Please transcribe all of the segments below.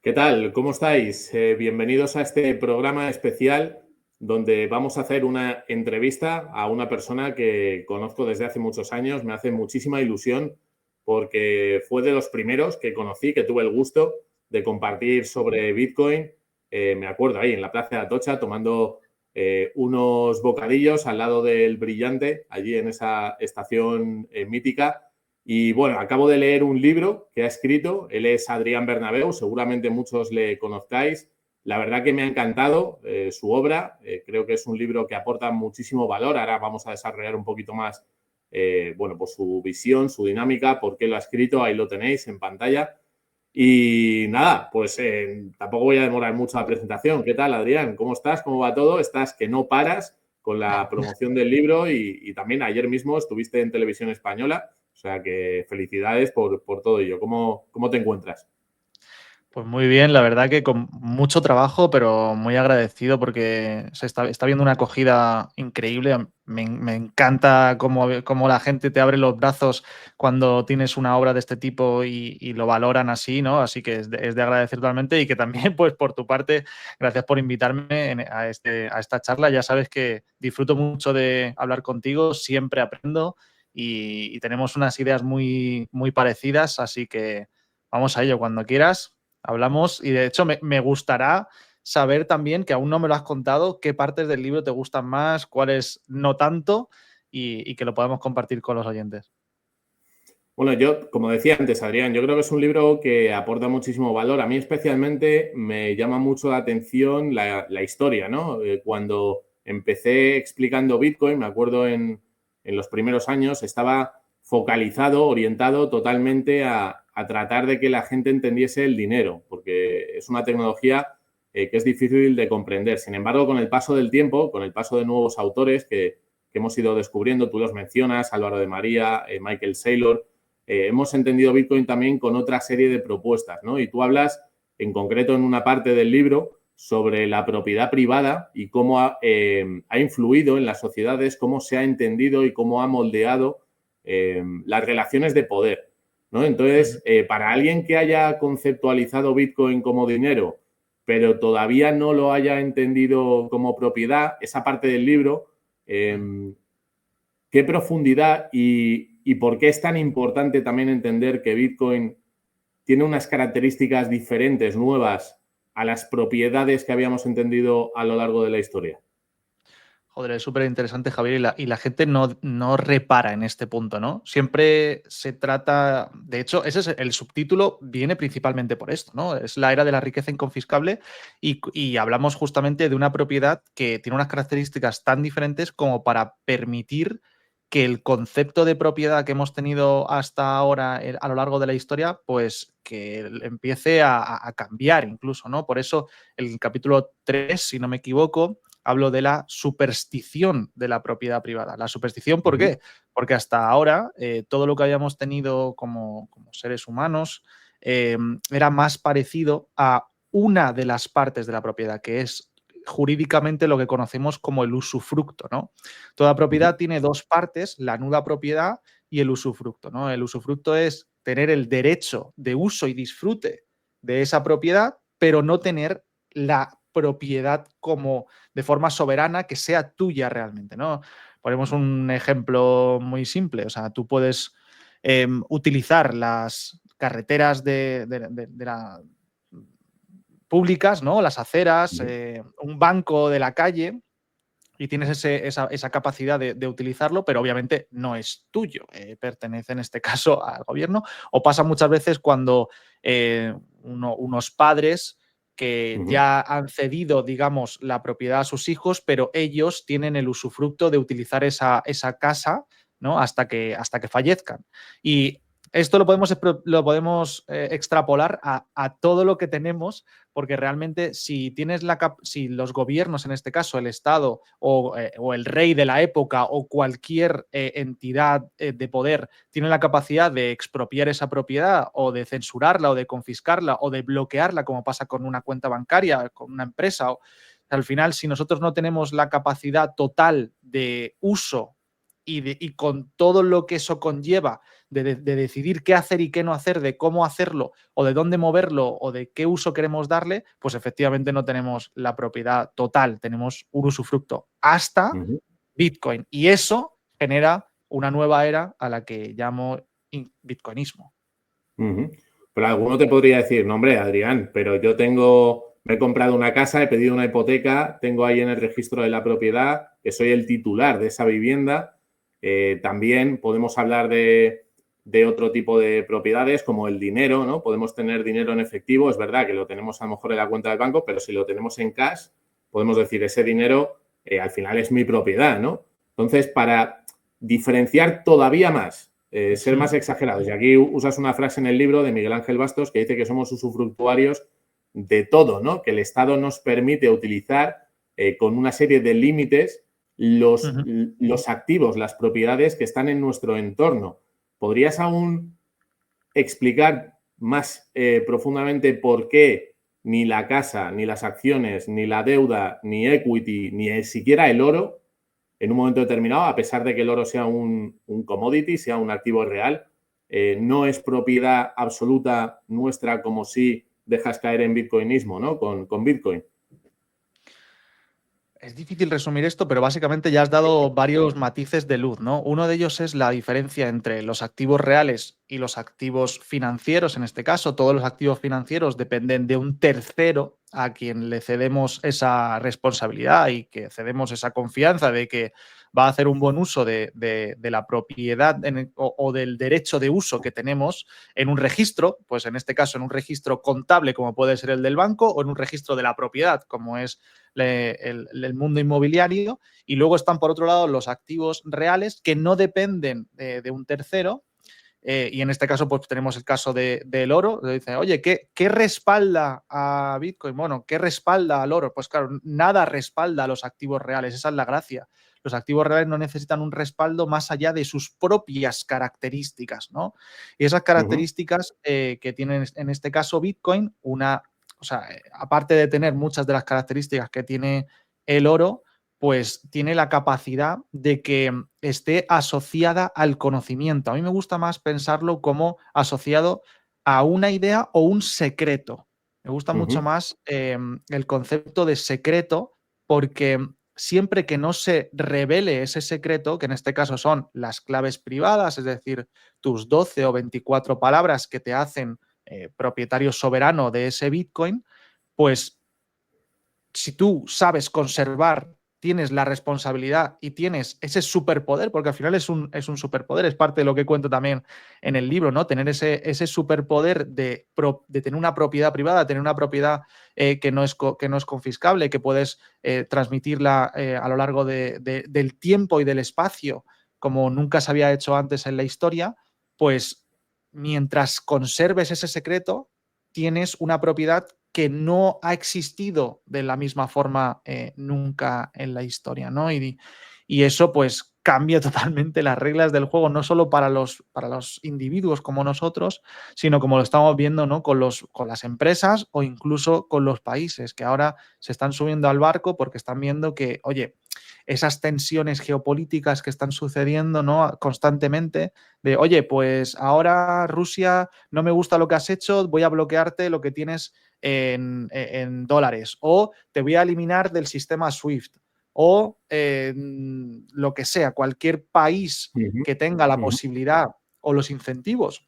¿Qué tal? ¿Cómo estáis? Bienvenidos a este programa especial donde vamos a hacer una entrevista a una persona que conozco desde hace muchos años. Me hace muchísima ilusión porque fue de los primeros que conocí, que tuve el gusto de compartir sobre Bitcoin. Me acuerdo ahí en la Plaza de Atocha tomando unos bocadillos al lado del Brillante, allí en esa estación mítica. Y bueno, acabo de leer un libro que ha escrito, él es Adrián Bernabeu, seguramente muchos le conozcáis. La verdad que me ha encantado su obra, creo que es un libro que aporta muchísimo valor. Ahora vamos a desarrollar un poquito más, bueno, pues su visión, su dinámica, por qué lo ha escrito, ahí lo tenéis en pantalla. Y nada, pues tampoco voy a demorar mucho la presentación. ¿Qué tal, Adrián? ¿Cómo estás? ¿Cómo va todo? Estás que no paras con la promoción del libro y también ayer mismo estuviste en Televisión Española. O sea que felicidades por todo ello. ¿Cómo te encuentras? Pues muy bien, la verdad que con mucho trabajo, pero muy agradecido porque se está viendo una acogida increíble. Me encanta cómo la gente te abre los brazos cuando tienes una obra de este tipo y lo valoran así, ¿no? Así que es de agradecer totalmente y que también, pues por tu parte, gracias por invitarme a esta charla. Ya sabes que disfruto mucho de hablar contigo, siempre aprendo y tenemos unas ideas muy parecidas, así que vamos a ello cuando quieras. Hablamos y de hecho me gustará saber también, que aún no me lo has contado, qué partes del libro te gustan más, cuáles no tanto y que lo podamos compartir con los oyentes. Bueno, yo, como decía antes, Adrián, yo creo que es un libro que aporta muchísimo valor. A mí especialmente me llama mucho la atención la historia, ¿no? Cuando empecé explicando Bitcoin, me acuerdo en los primeros años, estaba focalizado, orientado totalmente a tratar de que la gente entendiese el dinero, porque es una tecnología que es difícil de comprender. Sin embargo, con el paso del tiempo, con el paso de nuevos autores que hemos ido descubriendo, tú los mencionas, Álvaro de María, Michael Saylor, hemos entendido Bitcoin también con otra serie de propuestas, ¿no? Y tú hablas en concreto en una parte del libro sobre la propiedad privada y cómo ha influido en las sociedades, cómo se ha entendido y cómo ha moldeado las relaciones de poder, ¿no? Entonces, para alguien que haya conceptualizado Bitcoin como dinero, pero todavía no lo haya entendido como propiedad, esa parte del libro, ¿qué profundidad y por qué es tan importante también entender que Bitcoin tiene unas características diferentes, nuevas, a las propiedades que habíamos entendido a lo largo de la historia? Joder, es súper interesante, Javier, y la gente no repara en este punto, ¿no? Siempre se trata, de hecho, ese es el subtítulo, viene principalmente por esto, ¿no? Es la era de la riqueza inconfiscable y hablamos justamente de una propiedad que tiene unas características tan diferentes como para permitir que el concepto de propiedad que hemos tenido hasta ahora a lo largo de la historia, pues que empiece a cambiar incluso, ¿no? Por eso el capítulo 3, si no me equivoco, hablo de la superstición de la propiedad privada. ¿La superstición por qué? Porque hasta ahora todo lo que habíamos tenido como seres humanos era más parecido a una de las partes de la propiedad, que es jurídicamente lo que conocemos como el usufructo, ¿no? Toda propiedad tiene dos partes, la nuda propiedad y el usufructo, ¿no? El usufructo es tener el derecho de uso y disfrute de esa propiedad, pero no tener la propiedad como de forma soberana que sea tuya realmente, ¿no? Ponemos un ejemplo muy simple, o sea, tú puedes utilizar las carreteras públicas, ¿no? Las aceras, un banco de la calle y tienes esa capacidad de utilizarlo, pero obviamente no es tuyo, pertenece en este caso al gobierno. O pasa muchas veces cuando unos padres que ya han cedido, digamos, la propiedad a sus hijos, pero ellos tienen el usufructo de utilizar esa casa, ¿no? hasta que fallezcan. Y esto lo podemos extrapolar a todo lo que tenemos, porque realmente si los gobiernos, en este caso el Estado o el rey de la época o cualquier entidad de poder, tiene la capacidad de expropiar esa propiedad o de censurarla o de confiscarla o de bloquearla, como pasa con una cuenta bancaria, con una empresa, al final, si nosotros no tenemos la capacidad total de uso y con todo lo que eso conlleva de decidir qué hacer y qué no hacer, de cómo hacerlo o de dónde moverlo o de qué uso queremos darle, pues efectivamente no tenemos la propiedad total, tenemos un usufructo hasta Bitcoin. Y eso genera una nueva era a la que llamo bitcoinismo. Pero alguno te podría decir, no, hombre, Adrián, pero yo me he comprado una casa, he pedido una hipoteca, tengo ahí en el registro de la propiedad que soy el titular de esa vivienda. También podemos hablar de otro tipo de propiedades como el dinero, ¿no? Podemos tener dinero en efectivo, es verdad que lo tenemos a lo mejor en la cuenta del banco, pero si lo tenemos en cash, podemos decir, ese dinero al final es mi propiedad, ¿no? Entonces, para diferenciar todavía más, ser más exagerados. Y aquí usas una frase en el libro de Miguel Ángel Bastos que dice que somos usufructuarios de todo, ¿no? Que el Estado nos permite utilizar con una serie de límites los activos, las propiedades que están en nuestro entorno. ¿Podrías aún explicar más profundamente por qué ni la casa, ni las acciones, ni la deuda, ni equity, ni siquiera el oro, en un momento determinado, a pesar de que el oro sea un commodity, sea un activo real, no es propiedad absoluta nuestra como si dejas caer en bitcoinismo, ¿no? Con Bitcoin. Es difícil resumir esto, pero básicamente ya has dado varios matices de luz, ¿no? Uno de ellos es la diferencia entre los activos reales y los activos financieros. En este caso, todos los activos financieros dependen de un tercero a quien le cedemos esa responsabilidad y que cedemos esa confianza de que va a hacer un buen uso de la propiedad o del derecho de uso que tenemos en un registro, pues en este caso en un registro contable como puede ser el del banco o en un registro de la propiedad como es el mundo inmobiliario, y luego están por otro lado los activos reales que no dependen de un tercero. Y en este caso, pues tenemos el caso del oro. Dice, oye, ¿qué respalda a Bitcoin? Bueno, ¿qué respalda al oro? Pues claro, nada respalda a los activos reales. Esa es la gracia. Los activos reales no necesitan un respaldo más allá de sus propias características, ¿no? Y esas características que tienen en este caso Bitcoin, aparte de tener muchas de las características que tiene el oro, pues tiene la capacidad de que esté asociada al conocimiento. A mí me gusta más pensarlo como asociado a una idea o un secreto. Me gusta mucho más el concepto de secreto porque siempre que no se revele ese secreto, que en este caso son las claves privadas, es decir, tus 12 o 24 palabras que te hacen propietario soberano de ese Bitcoin, pues si tú sabes conservar, tienes la responsabilidad y tienes ese superpoder, porque al final es un superpoder, es parte de lo que cuento también en el libro, ¿no? Tener ese superpoder de tener una propiedad privada, tener una propiedad que no es confiscable, que puedes transmitirla a lo largo del tiempo y del espacio, como nunca se había hecho antes en la historia, pues mientras conserves ese secreto, tienes una propiedad que no ha existido de la misma forma nunca en la historia, ¿no? Y eso pues cambia totalmente las reglas del juego, no solo para los individuos como nosotros, sino como lo estamos viendo, ¿no? con las empresas o incluso con los países, que ahora se están subiendo al barco porque están viendo que, oye, esas tensiones geopolíticas que están sucediendo, ¿no? constantemente, de, oye, pues ahora Rusia, no me gusta lo que has hecho, voy a bloquearte lo que tienes en dólares, o te voy a eliminar del sistema SWIFT, o lo que sea, cualquier país que tenga la posibilidad o los incentivos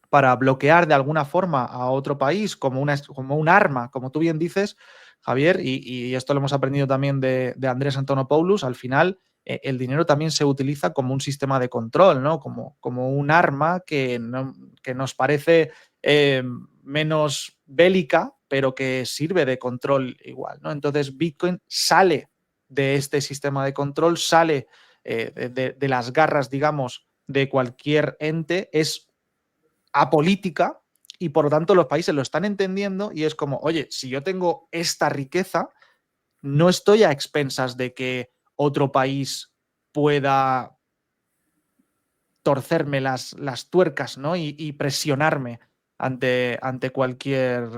para bloquear de alguna forma a otro país como un arma, como tú bien dices, Javier, y esto lo hemos aprendido también de Andrés Antonopoulos, al final el dinero también se utiliza como un sistema de control, ¿no? Como un arma que nos parece menos bélica, pero que sirve de control igual, ¿no? Entonces Bitcoin sale de este sistema de control, sale de las garras, digamos, de cualquier ente, es apolítica y por lo tanto los países lo están entendiendo y es como, oye, si yo tengo esta riqueza, no estoy a expensas de que otro país pueda torcerme las tuercas, ¿no? Y presionarme ante cualquier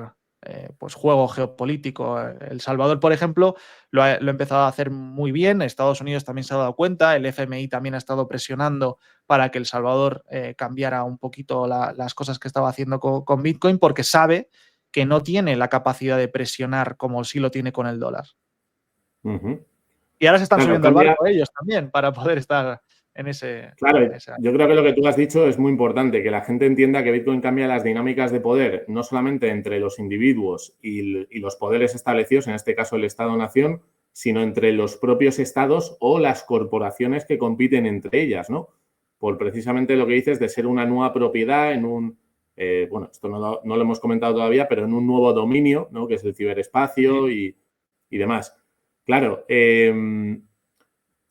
pues juego geopolítico. El Salvador, por ejemplo, lo ha empezado a hacer muy bien. Estados Unidos también se ha dado cuenta. El FMI también ha estado presionando para que El Salvador cambiara un poquito las cosas que estaba haciendo con Bitcoin, porque sabe que no tiene la capacidad de presionar como sí lo tiene con el dólar. Y ahora se están subiendo al barco ellos también para poder estar en ese... Claro, yo creo que lo que tú has dicho es muy importante, que la gente entienda que Bitcoin cambia las dinámicas de poder, no solamente entre los individuos y los poderes establecidos, en este caso el Estado-Nación, sino entre los propios estados o las corporaciones que compiten entre ellas, ¿no? Por precisamente lo que dices de ser una nueva propiedad en un, bueno, esto no lo hemos comentado todavía, pero en un nuevo dominio, ¿no? Que es el ciberespacio y demás. Claro,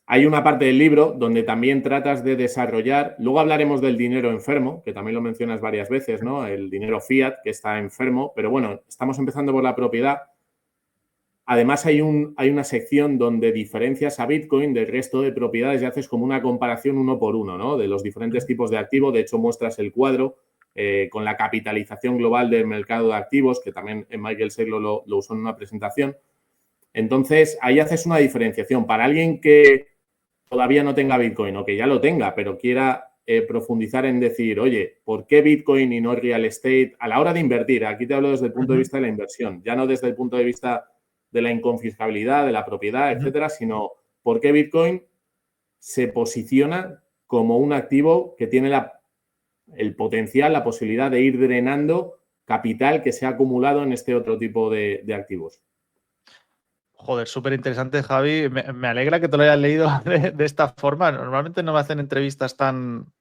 hay una parte del libro donde también tratas de desarrollar, luego hablaremos del dinero enfermo, que también lo mencionas varias veces, ¿no? El dinero fiat que está enfermo, pero bueno, estamos empezando por la propiedad. Además hay una sección donde diferencias a Bitcoin del resto de propiedades y haces como una comparación uno por uno, ¿no? De los diferentes tipos de activos. De hecho, muestras el cuadro con la capitalización global del mercado de activos, que también Michael Saylor lo usó en una presentación. Entonces, ahí haces una diferenciación. Para alguien que todavía no tenga Bitcoin o que ya lo tenga, pero quiera profundizar en decir, oye, ¿por qué Bitcoin y no real estate? A la hora de invertir, aquí te hablo desde el punto de vista de la inversión, ya no desde el punto de vista de la inconfiscabilidad, de la propiedad, etcétera, sino por qué Bitcoin se posiciona como un activo que tiene el potencial, la posibilidad de ir drenando capital que se ha acumulado en este otro tipo de activos. Joder, súper interesante, Javi. Me alegra que te lo hayas leído de esta forma. Normalmente no me hacen entrevistas tan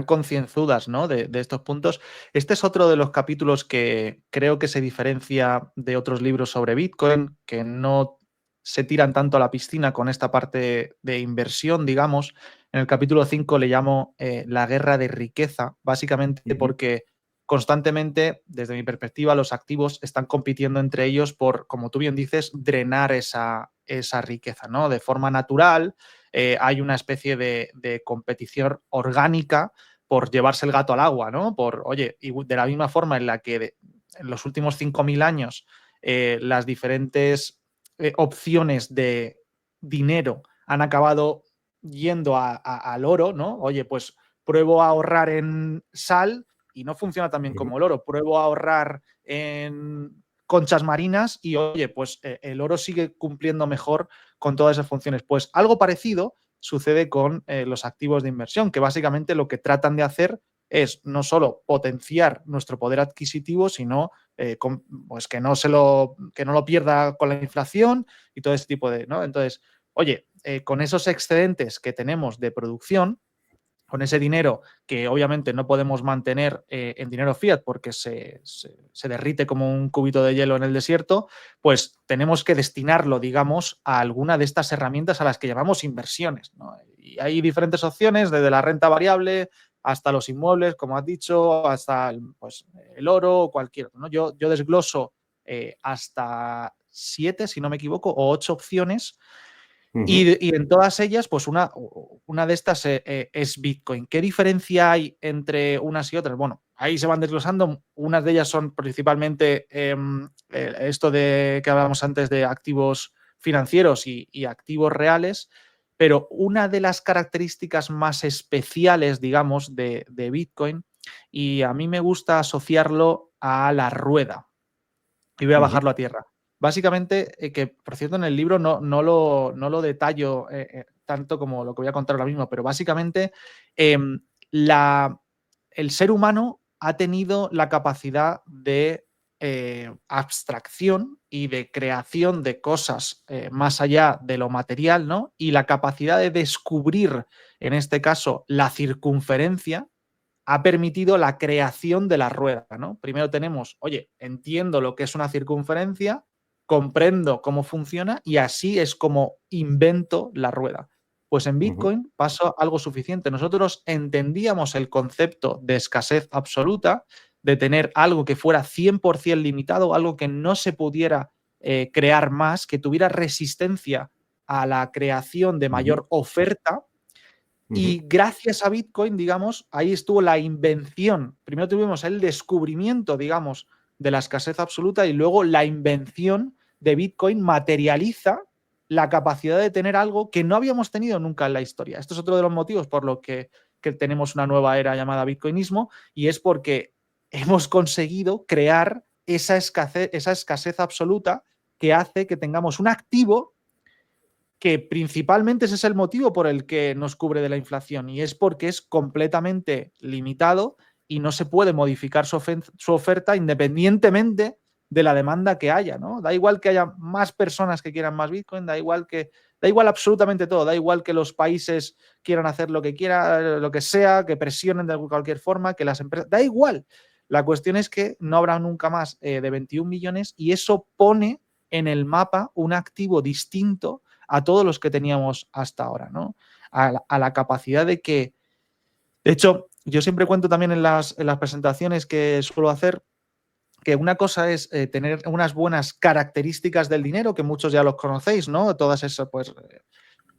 concienzudas, ¿no? de estos puntos. Este es otro de los capítulos que creo que se diferencia de otros libros sobre Bitcoin, que no se tiran tanto a la piscina con esta parte de inversión, digamos. En el capítulo 5 le llamo la guerra de riqueza, básicamente porque constantemente, desde mi perspectiva, los activos están compitiendo entre ellos por, como tú bien dices, drenar esa riqueza, ¿no? De forma natural, hay una especie de competición orgánica por llevarse el gato al agua, ¿no? Oye, y de la misma forma en la que en los últimos 5.000 años las diferentes opciones de dinero han acabado yendo al oro, ¿no? Oye, pues pruebo a ahorrar en sal y no funciona tan bien como el oro. Pruebo a ahorrar en conchas marinas y, oye, pues el oro sigue cumpliendo mejor con todas esas funciones. Pues algo parecido sucede con los activos de inversión, que básicamente lo que tratan de hacer es no solo potenciar nuestro poder adquisitivo, sino pues que no lo pierda con la inflación y todo ese tipo de, ¿no? Entonces, oye, con esos excedentes que tenemos de producción, con ese dinero que obviamente no podemos mantener en dinero fiat porque se derrite como un cubito de hielo en el desierto, pues tenemos que destinarlo, digamos, a alguna de estas herramientas a las que llamamos inversiones, ¿no? Y hay diferentes opciones, desde la renta variable hasta los inmuebles, como has dicho, hasta el oro o cualquier otro, ¿no? Yo desgloso hasta 7, si no me equivoco, o 8 opciones. Y en todas ellas, pues una de estas es Bitcoin. ¿Qué diferencia hay entre unas y otras? Bueno, ahí se van desglosando. Unas de ellas son principalmente esto de que hablábamos antes de activos financieros y activos reales, pero una de las características más especiales, digamos, de Bitcoin, y a mí me gusta asociarlo a la rueda, y voy a bajarlo a tierra. Básicamente, que por cierto en el libro no lo detallo tanto como lo que voy a contar ahora mismo, pero básicamente el ser humano ha tenido la capacidad de abstracción y de creación de cosas más allá de lo material, ¿no? Y la capacidad de descubrir, en este caso, la circunferencia, ha permitido la creación de la rueda, ¿no? Primero tenemos, oye, entiendo lo que es una circunferencia, comprendo cómo funciona y así es como invento la rueda. Pues en Bitcoin pasa algo suficiente. Nosotros entendíamos el concepto de escasez absoluta, de tener algo que fuera 100% limitado, algo que no se pudiera crear más, que tuviera resistencia a la creación de mayor oferta. Y gracias a Bitcoin, digamos, ahí estuvo la invención. Primero tuvimos el descubrimiento, digamos, de la escasez absoluta y luego la invención de Bitcoin materializa la capacidad de tener algo que no habíamos tenido nunca en la historia. Esto es otro de los motivos por los que tenemos una nueva era llamada bitcoinismo, y es porque hemos conseguido crear esa escasez absoluta que hace que tengamos un activo que principalmente ese es el motivo por el que nos cubre de la inflación, y es porque es completamente limitado y no se puede modificar su oferta independientemente de la demanda que haya, ¿no? Da igual que haya más personas que quieran más Bitcoin, da igual absolutamente todo, da igual que los países quieran hacer lo que quieran, lo que sea, que presionen de cualquier forma, que las empresas, da igual. La cuestión es que no habrá nunca más de 21 millones y eso pone en el mapa un activo distinto a todos los que teníamos hasta ahora, ¿no? A la capacidad de que, de hecho, yo siempre cuento también en las presentaciones que suelo hacer, que una cosa es tener unas buenas características del dinero, que muchos ya los conocéis, ¿no? Todas esas, pues,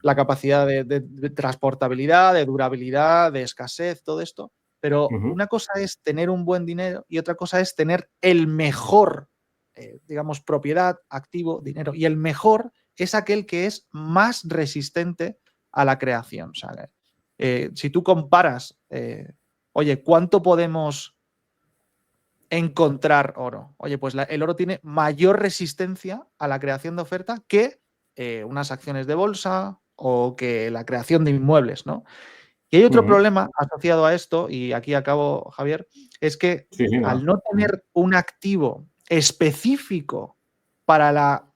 la capacidad de transportabilidad, de durabilidad, de escasez, todo esto. Pero una cosa es tener un buen dinero y otra cosa es tener el mejor, digamos, propiedad, activo, dinero. Y el mejor es aquel que es más resistente a la creación. O sea, si tú comparas, oye, ¿cuánto podemos encontrar oro? Oye, pues el oro tiene mayor resistencia a la creación de oferta que unas acciones de bolsa o que la creación de inmuebles, ¿no? Y hay otro problema asociado a esto, y aquí acabo, Javier, es que al no tener un activo específico para la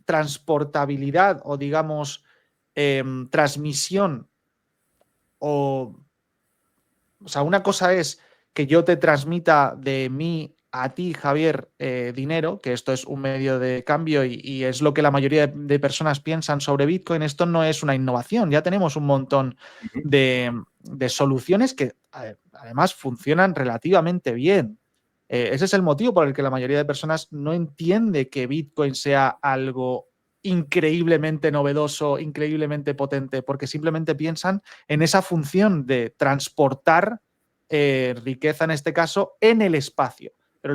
transportabilidad o, digamos, transmisión, o sea, una cosa es que yo te transmita de mí a ti, Javier, dinero, que esto es un medio de cambio y es lo que la mayoría de personas piensan sobre Bitcoin. Esto no es una innovación, ya tenemos un montón de soluciones que además funcionan relativamente bien. Ese es el motivo por el que la mayoría de personas no entiende que Bitcoin sea algo increíblemente novedoso, increíblemente potente, porque simplemente piensan en esa función de transportar riqueza, en este caso, en el espacio. Pero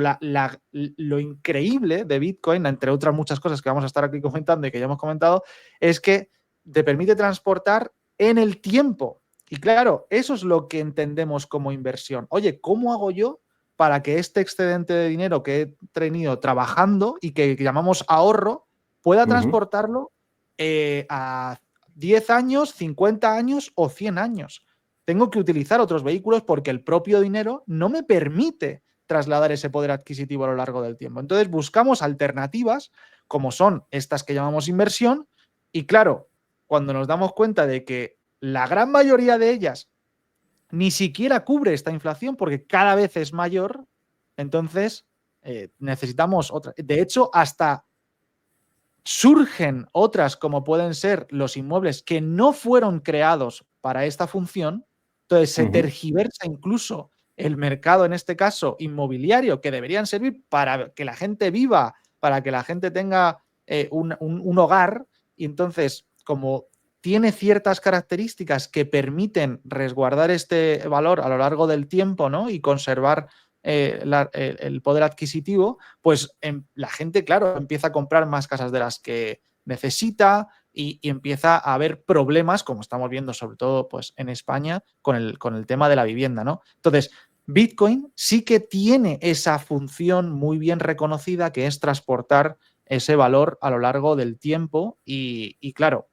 lo increíble de Bitcoin, entre otras muchas cosas que vamos a estar aquí comentando y que ya hemos comentado, es que te permite transportar en el tiempo. Y claro, eso es lo que entendemos como inversión. Oye, ¿cómo hago yo para que este excedente de dinero que he tenido trabajando y que llamamos ahorro pueda transportarlo a 10 años, 50 años o 100 años? Tengo que utilizar otros vehículos porque el propio dinero no me permite trasladar ese poder adquisitivo a lo largo del tiempo. Entonces buscamos alternativas como son estas que llamamos inversión, y claro, cuando nos damos cuenta de que la gran mayoría de ellas ni siquiera cubre esta inflación porque cada vez es mayor, entonces necesitamos otra. De hecho, hasta surgen otras como pueden ser los inmuebles que no fueron creados para esta función. Entonces se tergiversa incluso el mercado, en este caso inmobiliario, que deberían servir para que la gente viva, para que la gente tenga un hogar, y entonces, como tiene ciertas características que permiten resguardar este valor a lo largo del tiempo, ¿no? Y conservar el poder adquisitivo, pues la gente, claro, empieza a comprar más casas de las que necesita y empieza a haber problemas, como estamos viendo sobre todo pues, en España, con el tema de la vivienda, ¿no? Entonces, Bitcoin sí que tiene esa función muy bien reconocida, que es transportar ese valor a lo largo del tiempo y claro,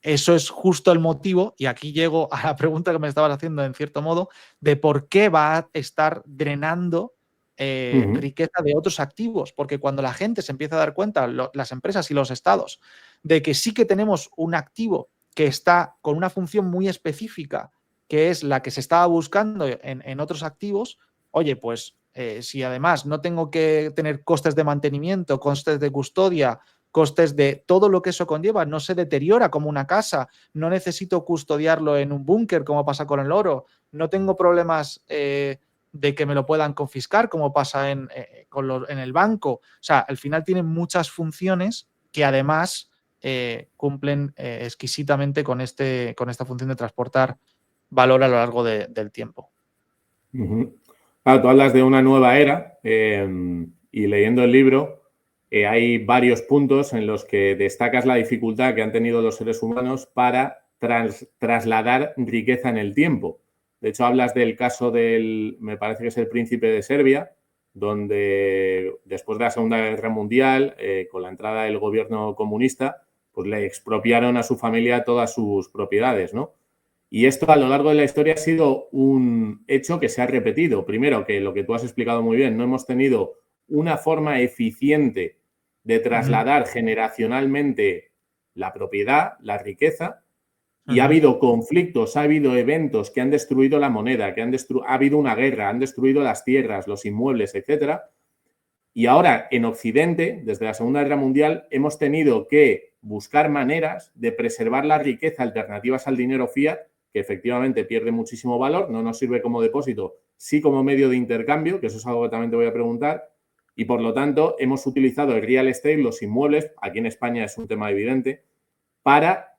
eso es justo el motivo, y aquí llego a la pregunta que me estabas haciendo en cierto modo, de por qué va a estar drenando riqueza de otros activos, porque cuando la gente se empieza a dar cuenta, las empresas y los estados, de que sí que tenemos un activo que está con una función muy específica, que es la que se estaba buscando en otros activos, oye, pues si además no tengo que tener costes de mantenimiento, costes de custodia, costes de todo lo que eso conlleva, no se deteriora como una casa, no necesito custodiarlo en un búnker como pasa con el oro, no tengo problemas de que me lo puedan confiscar como pasa en el banco. O sea, al final tienen muchas funciones que además cumplen exquisitamente con esta función de transportar valor a lo largo del tiempo. Claro, tú hablas de una nueva era y leyendo el libro hay varios puntos en los que destacas la dificultad que han tenido los seres humanos para trasladar riqueza en el tiempo. De hecho, hablas del caso me parece que es el príncipe de Serbia, donde después de la Segunda Guerra Mundial, con la entrada del gobierno comunista, pues le expropiaron a su familia todas sus propiedades, ¿no? Y esto a lo largo de la historia ha sido un hecho que se ha repetido. Primero, que lo que tú has explicado muy bien, no hemos tenido una forma eficiente de trasladar generacionalmente la propiedad, la riqueza, y ha habido conflictos, ha habido eventos que han destruido la moneda, ha habido una guerra, han destruido las tierras, los inmuebles, etcétera. Y ahora en Occidente, desde la Segunda Guerra Mundial, hemos tenido que buscar maneras de preservar la riqueza alternativas al dinero fiat, que efectivamente pierde muchísimo valor, no nos sirve como depósito, sí como medio de intercambio, que eso es algo que también te voy a preguntar, y por lo tanto hemos utilizado el real estate, los inmuebles, aquí en España es un tema evidente, para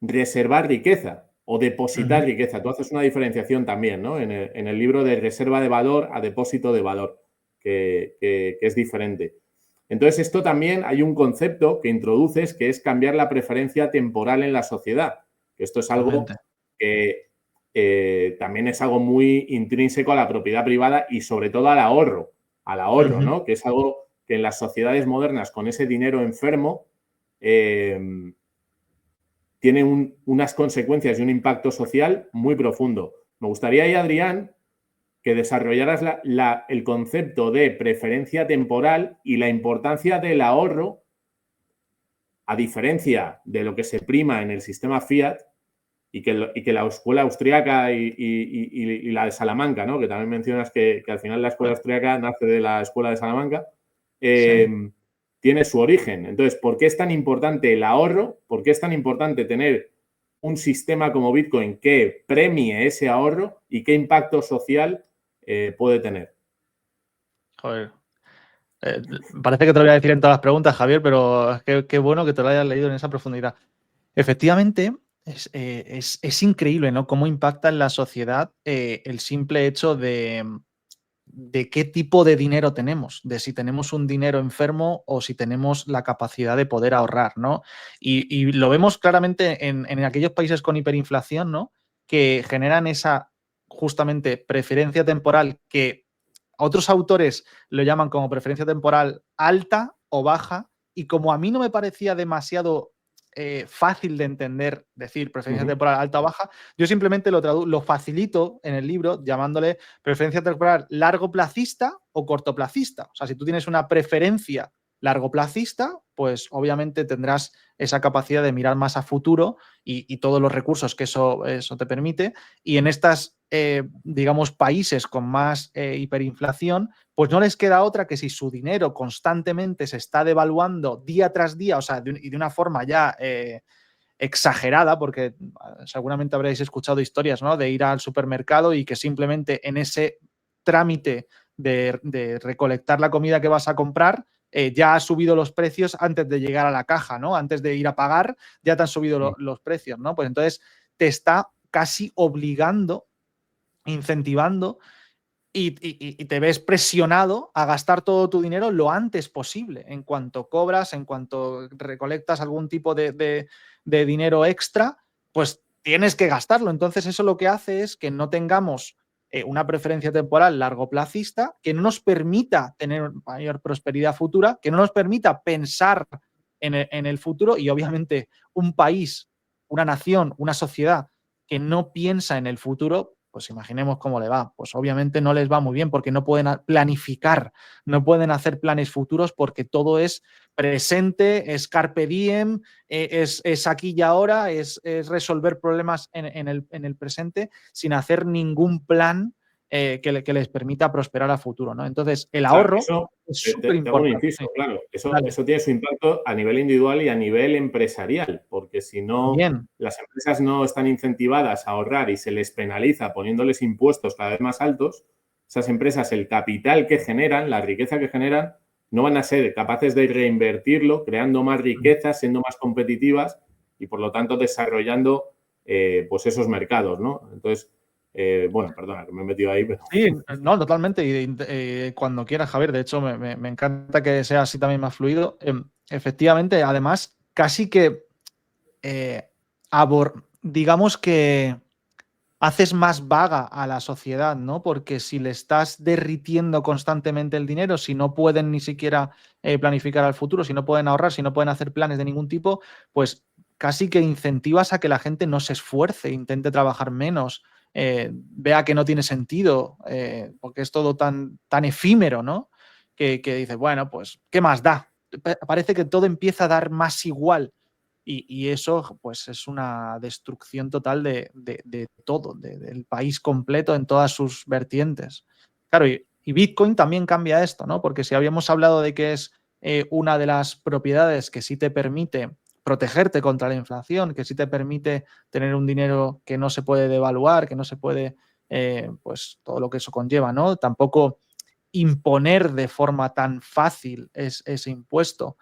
reservar riqueza o depositar riqueza. Tú haces una diferenciación también, ¿no? En el libro de reserva de valor a depósito de valor, que es diferente. Entonces, esto también hay un concepto que introduces que es cambiar la preferencia temporal en la sociedad. Esto es algo que también es algo muy intrínseco a la propiedad privada y sobre todo al ahorro, ¿no? Que es algo que en las sociedades modernas, con ese dinero enfermo, tiene unas consecuencias y un impacto social muy profundo. Me gustaría ahí, Adrián, que desarrollaras el concepto de preferencia temporal y la importancia del ahorro, a diferencia de lo que se prima en el sistema Fiat y que la escuela austríaca y la de Salamanca, ¿no? Que también mencionas que al final la escuela austríaca nace de la escuela de Salamanca. Sí. Tiene su origen. Entonces, ¿por qué es tan importante el ahorro? ¿Por qué es tan importante tener un sistema como Bitcoin que premie ese ahorro y qué impacto social puede tener? Joder. Parece que te lo voy a decir en todas las preguntas, Javier, pero qué bueno que te lo hayas leído en esa profundidad. Efectivamente, es increíble, ¿no? Cómo impacta en la sociedad el simple hecho de qué tipo de dinero tenemos, de si tenemos un dinero enfermo o si tenemos la capacidad de poder ahorrar, ¿no? Y lo vemos claramente en aquellos países con hiperinflación, ¿no? Que generan esa justamente preferencia temporal que otros autores lo llaman como preferencia temporal alta o baja, y como a mí no me parecía demasiado fácil de entender decir preferencia temporal alta o baja, yo simplemente lo facilito en el libro llamándole preferencia temporal largoplacista o cortoplacista. O sea, si tú tienes una preferencia largoplacista, pues obviamente tendrás esa capacidad de mirar más a futuro y todos los recursos que eso te permite. Y en estas, digamos, países con más hiperinflación, pues no les queda otra que si su dinero constantemente se está devaluando día tras día, o sea, de una forma ya exagerada, porque seguramente habréis escuchado historias, ¿no? De ir al supermercado y que simplemente en ese trámite de recolectar la comida que vas a comprar, ya has subido los precios antes de llegar a la caja, ¿no? Antes de ir a pagar, ya te han subido los precios, ¿no? Pues entonces te está casi obligando, incentivando y te ves presionado a gastar todo tu dinero lo antes posible, en cuanto cobras, en cuanto recolectas algún tipo de dinero extra, pues tienes que gastarlo. Entonces eso lo que hace es que no tengamos una preferencia temporal largoplacista, que no nos permita tener mayor prosperidad futura, que no nos permita pensar en el futuro, y obviamente un país, una nación, una sociedad que no piensa en el futuro, pues imaginemos cómo le va. Pues obviamente no les va muy bien porque no pueden planificar, no pueden hacer planes futuros porque todo es presente, es carpe diem, es aquí y ahora, es resolver problemas en el presente sin hacer ningún plan que les permita prosperar a futuro, ¿no? Entonces, el ahorro es súper Te hago un importante. inciso, claro. Vale. Eso tiene su impacto a nivel individual y a nivel empresarial, porque si no, También. las empresas no están incentivadas a ahorrar y se les penaliza poniéndoles impuestos cada vez más altos, esas empresas, el capital que generan, la riqueza que generan, no van a ser capaces de reinvertirlo, creando más riqueza, siendo más competitivas y, por lo tanto, desarrollando pues esos mercados, ¿no? Entonces, Bueno, perdona, que me he metido ahí, pero... Sí, no, totalmente. Y cuando quieras, Javier. De hecho, me encanta que sea así también más fluido. Efectivamente, además, casi que digamos que haces más vaga a la sociedad, ¿no? Porque si le estás derritiendo constantemente el dinero, si no pueden ni siquiera planificar al futuro, si no pueden ahorrar, si no pueden hacer planes de ningún tipo, pues casi que incentivas a que la gente no se esfuerce, intente trabajar menos, vea que no tiene sentido, porque es todo tan efímero, ¿no? Que dices, bueno, pues, ¿qué más da? Parece que todo empieza a dar más igual. Y eso, pues, es una destrucción total de todo, del país completo en todas sus vertientes. Claro, y Bitcoin también cambia esto, ¿no? Porque si habíamos hablado de que es una de las propiedades que sí te permite protegerte contra la inflación, que sí te permite tener un dinero que no se puede devaluar, que no se puede, pues, todo lo que eso conlleva, ¿no? Tampoco imponer de forma tan fácil ese impuesto,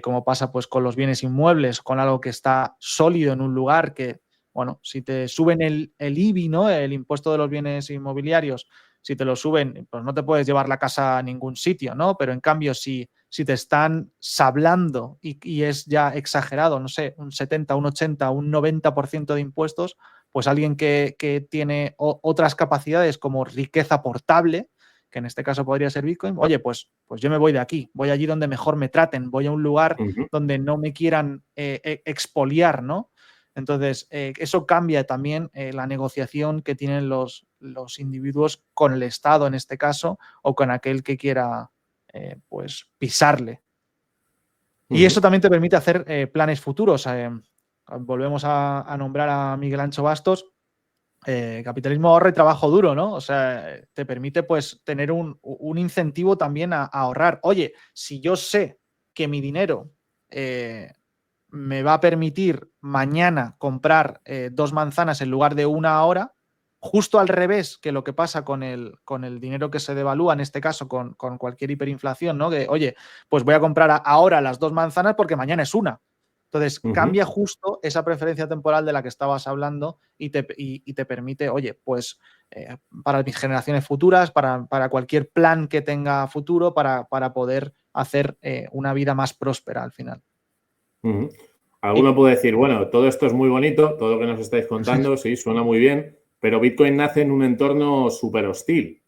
como pasa pues con los bienes inmuebles, con algo que está sólido en un lugar que, bueno, si te suben el IBI, ¿no? El impuesto de los bienes inmobiliarios, si te lo suben, pues no te puedes llevar la casa a ningún sitio, ¿no? Pero en cambio, si te están sablando y es ya exagerado, no sé, un 70, un 80, un 90% de impuestos, pues alguien que tiene otras capacidades como riqueza portable, que en este caso podría ser Bitcoin, oye, pues yo me voy de aquí, voy allí donde mejor me traten, voy a un lugar donde no me quieran expoliar, ¿no? Entonces, eso cambia también la negociación que tienen los individuos con el Estado, en este caso, o con aquel que quiera, pues, pisarle. Y eso también te permite hacer planes futuros. Volvemos a nombrar a Miguel Ancho Bastos. Capitalismo, ahorro y trabajo duro, ¿no? O sea, te permite pues tener un incentivo también a ahorrar. Oye, si yo sé que mi dinero me va a permitir mañana comprar 2 manzanas en lugar de una ahora, justo al revés que lo que pasa con el dinero que se devalúa, en este caso con cualquier hiperinflación, ¿no? Que, oye, pues voy a comprar ahora las 2 manzanas porque mañana es una. Entonces, cambia justo esa preferencia temporal de la que estabas hablando y te permite, oye, pues para mis generaciones futuras, para cualquier plan que tenga futuro, para poder hacer una vida más próspera al final. Alguno puede decir, bueno, todo esto es muy bonito, todo lo que nos estáis contando, sí, suena muy bien, pero Bitcoin nace en un entorno súper hostil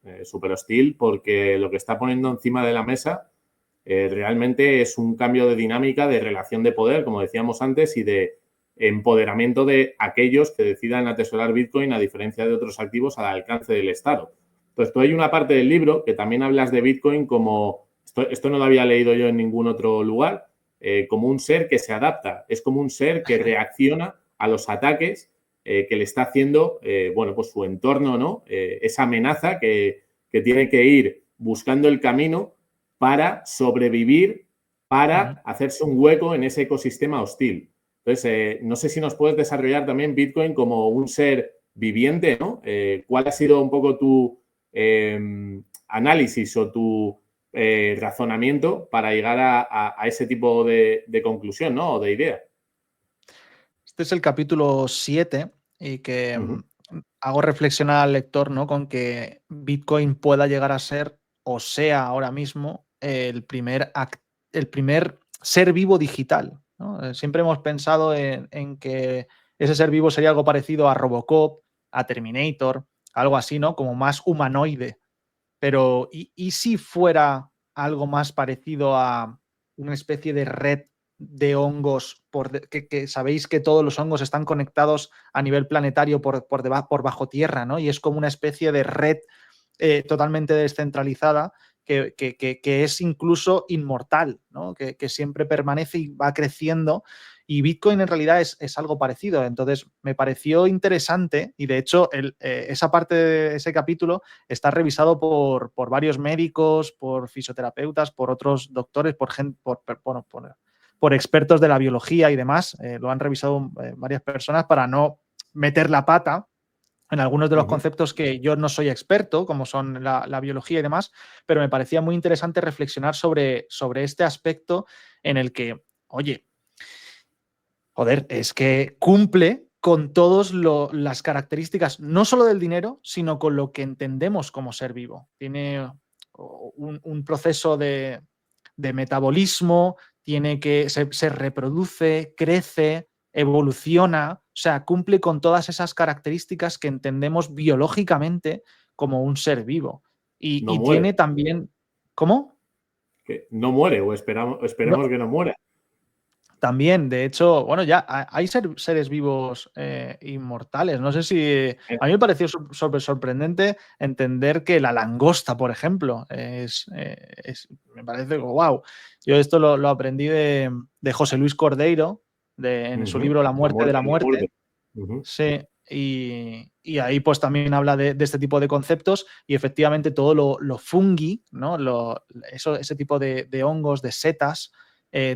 porque lo que está poniendo encima de la mesa realmente es un cambio de dinámica, de relación de poder, como decíamos antes, y de empoderamiento de aquellos que decidan atesorar Bitcoin a diferencia de otros activos al alcance del Estado. Entonces, tú hay una parte del libro que también hablas de Bitcoin como, esto no lo había leído yo en ningún otro lugar, como un ser que se adapta, es como un ser que reacciona a los ataques que le está haciendo, bueno, pues su entorno, ¿no? Esa amenaza que tiene que ir buscando el camino para sobrevivir, para hacerse un hueco en ese ecosistema hostil. Entonces, no sé si nos puedes desarrollar también Bitcoin como un ser viviente, ¿no? ¿Cuál ha sido un poco tu análisis o tu razonamiento para llegar a ese tipo de conclusión, ¿no? O de idea. Este es el capítulo 7 y que hago reflexionar al lector, ¿no? Con que Bitcoin pueda llegar a ser o sea ahora mismo el primer ser vivo digital, ¿no? Siempre hemos pensado en que ese ser vivo sería algo parecido a Robocop, a Terminator, algo así, ¿no? Como más humanoide. Pero, ¿y si fuera algo más parecido a una especie de red de hongos, que sabéis que todos los hongos están conectados a nivel planetario por bajo tierra, ¿no? Y es como una especie de red totalmente descentralizada que es incluso inmortal, ¿no? Que siempre permanece y va creciendo. Y Bitcoin en realidad es algo parecido. Entonces me pareció interesante y de hecho esa parte de ese capítulo está revisado por varios médicos, por fisioterapeutas, por otros doctores, por expertos de la biología y demás. Lo han revisado varias personas para no meter la pata en algunos de los conceptos que yo no soy experto, como son la biología y demás, pero me parecía muy interesante reflexionar sobre este aspecto en el que, oye, joder, es que cumple con todas las características, no solo del dinero, sino con lo que entendemos como ser vivo. Tiene un proceso de metabolismo, se reproduce, crece, evoluciona, o sea, cumple con todas esas características que entendemos biológicamente como un ser vivo. No Y muere. tiene también... ¿Cómo? Que no muere o esperemos que no muera. También, de hecho, bueno, ya hay seres vivos inmortales. No sé si... A mí me pareció súper sorprendente entender que la langosta, por ejemplo, me parece wow. Yo esto lo aprendí de José Luis Cordeiro, en su libro La muerte de la La muerte. muerte. Sí, y ahí pues también habla de este tipo de conceptos y efectivamente todo lo fungi, ¿no? Ese tipo de hongos, de setas,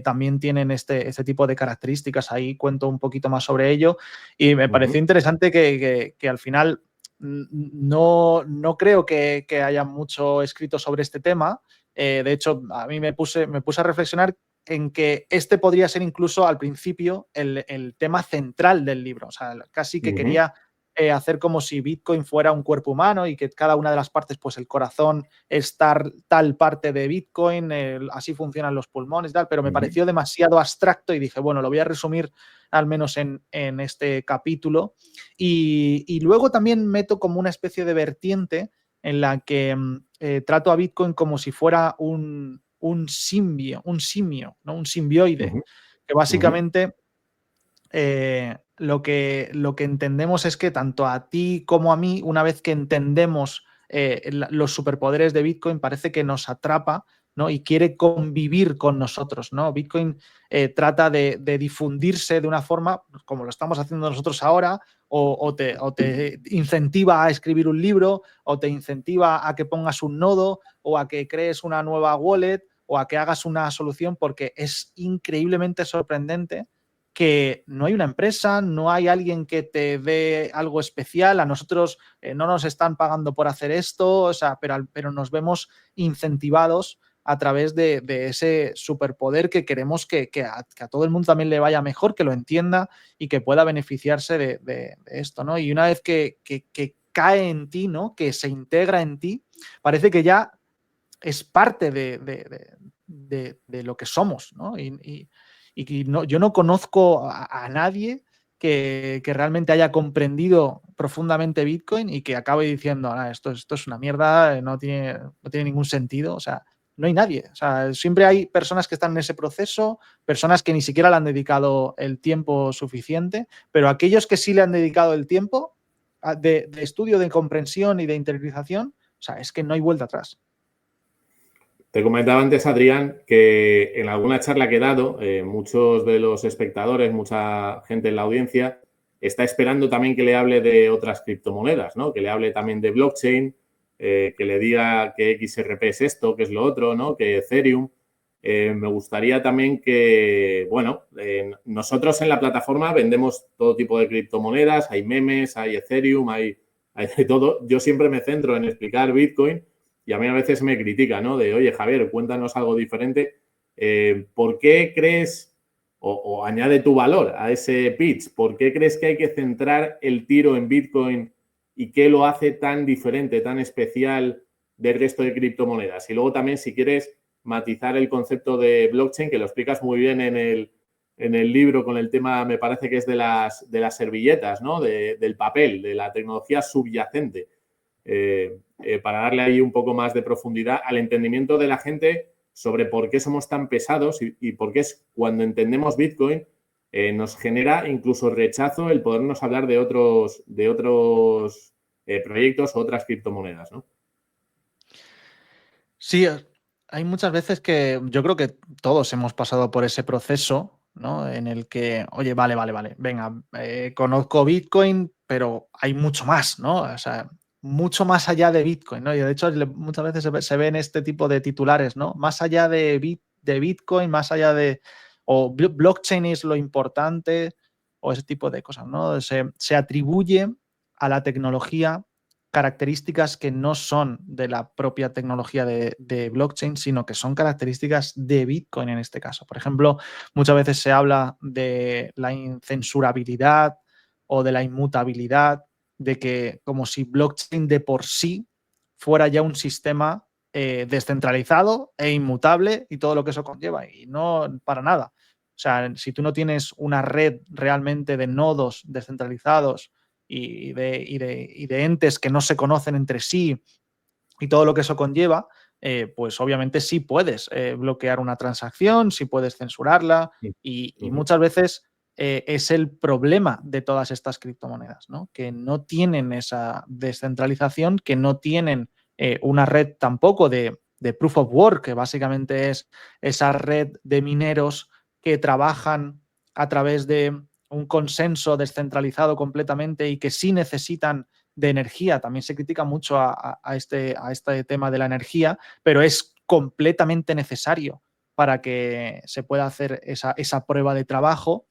también tienen este tipo de características. Ahí cuento un poquito más sobre ello y me pareció interesante que al final no creo que haya mucho escrito sobre este tema. De hecho, a mí me puse a reflexionar en que este podría ser incluso al principio el tema central del libro. O sea, casi que quería hacer como si Bitcoin fuera un cuerpo humano y que cada una de las partes, pues el corazón es tal parte de Bitcoin, así funcionan los pulmones y tal, pero me pareció demasiado abstracto y dije, bueno, lo voy a resumir al menos en este capítulo. Y luego también meto como una especie de vertiente en la que trato a Bitcoin como si fuera un simio, ¿no? Un simbioide, que básicamente lo que entendemos es que tanto a ti como a mí, una vez que entendemos los superpoderes de Bitcoin, parece que nos atrapa, ¿no? Y quiere convivir con nosotros, ¿no? Bitcoin trata de difundirse de una forma, como lo estamos haciendo nosotros ahora, o te incentiva a escribir un libro, o te incentiva a que pongas un nodo, o a que crees una nueva wallet, o a que hagas una solución, porque es increíblemente sorprendente que no hay una empresa, no hay alguien que te dé algo especial, a nosotros no nos están pagando por hacer esto, o sea, pero nos vemos incentivados a través de ese superpoder que queremos que a todo el mundo también le vaya mejor, que lo entienda y que pueda beneficiarse de esto, ¿no? Y una vez que cae en ti, ¿no? Que se integra en ti, parece que ya es parte de lo que somos, ¿no? Yo no conozco a nadie que realmente haya comprendido profundamente Bitcoin y que acabe diciendo, esto es una mierda, no tiene ningún sentido. O sea, no hay nadie. O sea, siempre hay personas que están en ese proceso, personas que ni siquiera le han dedicado el tiempo suficiente, pero aquellos que sí le han dedicado el tiempo de estudio, de comprensión y de interiorización, o sea, es que no hay vuelta atrás. Te comentaba antes, Adrián, que en alguna charla que he dado, muchos de los espectadores, mucha gente en la audiencia, está esperando también que le hable de otras criptomonedas, ¿no? Que le hable también de blockchain, que le diga que XRP es esto, que es lo otro, ¿no? Que Ethereum. Me gustaría también que, bueno, nosotros en la plataforma vendemos todo tipo de criptomonedas, hay memes, hay Ethereum, hay de todo. Yo siempre me centro en explicar Bitcoin. Y a mí a veces me critica, ¿no? De, oye, Javier, cuéntanos algo diferente. ¿Por qué crees, o añade tu valor a ese pitch, por qué crees que hay que centrar el tiro en Bitcoin y qué lo hace tan diferente, tan especial del resto de criptomonedas? Y luego también, si quieres, matizar el concepto de blockchain, que lo explicas muy bien en el libro con el tema, me parece que es de las servilletas, ¿no? Del papel, de la tecnología subyacente. Para darle ahí un poco más de profundidad al entendimiento de la gente sobre por qué somos tan pesados y por qué es cuando entendemos Bitcoin nos genera incluso rechazo el podernos hablar de otros proyectos o otras criptomonedas, ¿no? Sí, hay muchas veces que yo creo que todos hemos pasado por ese proceso, ¿no? En el que, oye, vale, venga, conozco Bitcoin, pero hay mucho más, ¿no? O sea, mucho más allá de Bitcoin, ¿no? Y de hecho muchas veces se ven este tipo de titulares, ¿no? Más allá de Bitcoin, más allá de... o blockchain es lo importante, o ese tipo de cosas, ¿no? Se atribuye a la tecnología características que no son de la propia tecnología de blockchain, sino que son características de Bitcoin en este caso. Por ejemplo, muchas veces se habla de la incensurabilidad o de la inmutabilidad, de que como si blockchain de por sí fuera ya un sistema descentralizado e inmutable y todo lo que eso conlleva. Y no para nada. O sea, si tú no tienes una red realmente de nodos descentralizados y de entes que no se conocen entre sí y todo lo que eso conlleva, pues obviamente sí puedes bloquear una transacción, sí puedes censurarla y muchas veces es el problema de todas estas criptomonedas, ¿no? Que no tienen esa descentralización, que no tienen una red tampoco de proof of work, que básicamente es esa red de mineros que trabajan a través de un consenso descentralizado completamente y que sí necesitan de energía. También se critica mucho a este tema de la energía, pero es completamente necesario para que se pueda hacer esa prueba de trabajo.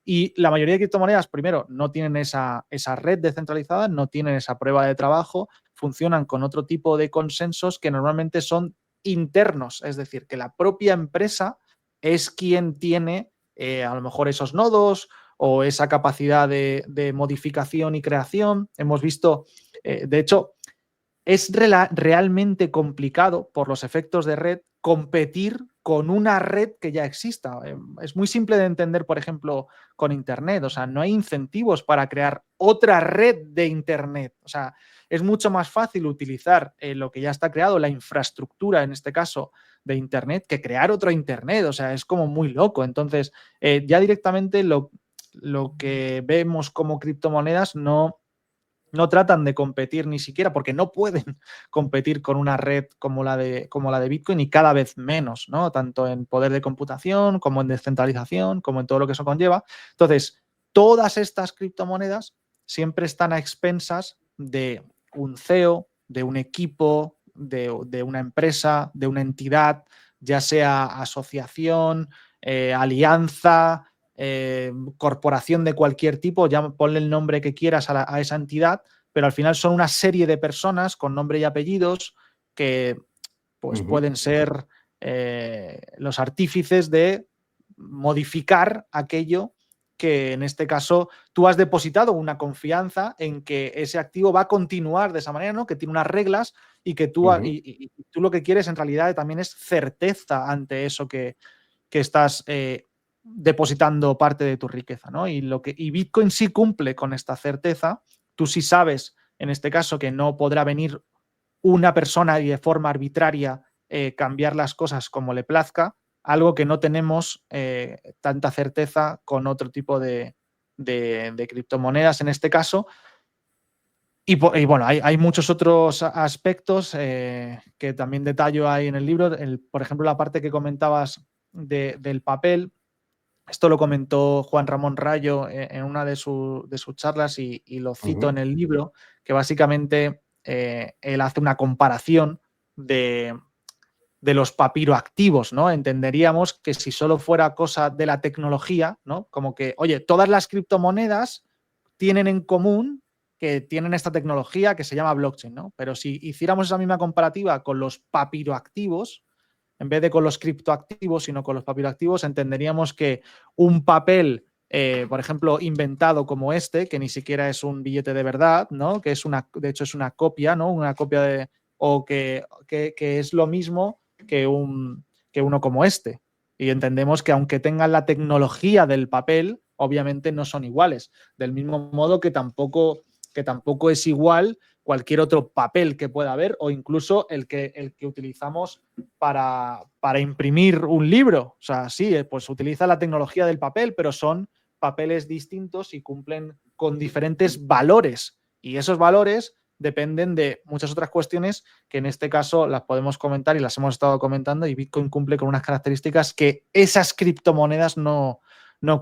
Y la mayoría de criptomonedas, primero, no tienen esa red descentralizada, no tienen esa prueba de trabajo, funcionan con otro tipo de consensos que normalmente son internos, es decir, que la propia empresa es quien tiene a lo mejor esos nodos o esa capacidad de modificación y creación. Hemos visto, de hecho, es realmente complicado por los efectos de red competir con una red que ya exista. Es muy simple de entender, por ejemplo, con Internet. O sea, no hay incentivos para crear otra red de Internet. O sea, es mucho más fácil utilizar lo que ya está creado, la infraestructura, en este caso, de Internet, que crear otro Internet. O sea, es como muy loco. Entonces, ya directamente lo que vemos como criptomonedas no tratan de competir ni siquiera, porque no pueden competir con una red como la de Bitcoin y cada vez menos, ¿no? Tanto en poder de computación, como en descentralización, como en todo lo que eso conlleva. Entonces, todas estas criptomonedas siempre están a expensas de un CEO, de un equipo, de una empresa, de una entidad, ya sea asociación, alianza, corporación de cualquier tipo, ya ponle el nombre que quieras a esa entidad, pero al final son una serie de personas con nombre y apellidos que pues, pueden ser los artífices de modificar aquello que en este caso tú has depositado una confianza en que ese activo va a continuar de esa manera, ¿no? Que tiene unas reglas y que tú, y tú lo que quieres en realidad también es certeza ante eso que estás depositando parte de tu riqueza, ¿no? Y Bitcoin sí cumple con esta certeza. Tú sí sabes, en este caso, que no podrá venir una persona y de forma arbitraria cambiar las cosas como le plazca, algo que no tenemos tanta certeza con otro tipo de criptomonedas en este caso. Y bueno, hay muchos otros aspectos que también detallo ahí en el libro. Por ejemplo, la parte que comentabas del papel. Esto lo comentó Juan Ramón Rayo en una de sus charlas y lo cito en el libro, que básicamente él hace una comparación de los papiroactivos, ¿no? Entenderíamos que si solo fuera cosa de la tecnología, ¿no? Como que, oye, todas las criptomonedas tienen en común que tienen esta tecnología que se llama blockchain, ¿no? Pero si hiciéramos esa misma comparativa con los papiroactivos, en vez de con los criptoactivos, sino con los papiroactivos, entenderíamos que un papel, por ejemplo, inventado como este, que ni siquiera es un billete de verdad, ¿no? Que es de hecho es una copia, ¿no? Una copia de, o que es lo mismo que uno como este. Y entendemos que aunque tengan la tecnología del papel, obviamente no son iguales. Del mismo modo que tampoco es igual cualquier otro papel que pueda haber o incluso el que utilizamos para imprimir un libro. O sea, sí, pues utiliza la tecnología del papel, pero son papeles distintos y cumplen con diferentes valores. Y esos valores dependen de muchas otras cuestiones que en este caso las podemos comentar y las hemos estado comentando, y Bitcoin cumple con unas características que esas criptomonedas no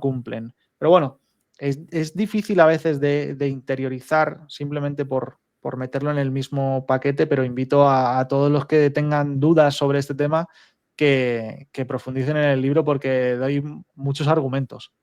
cumplen. Pero bueno, es difícil a veces de interiorizar simplemente por meterlo en el mismo paquete, pero invito a todos los que tengan dudas sobre este tema que profundicen en el libro porque doy muchos argumentos.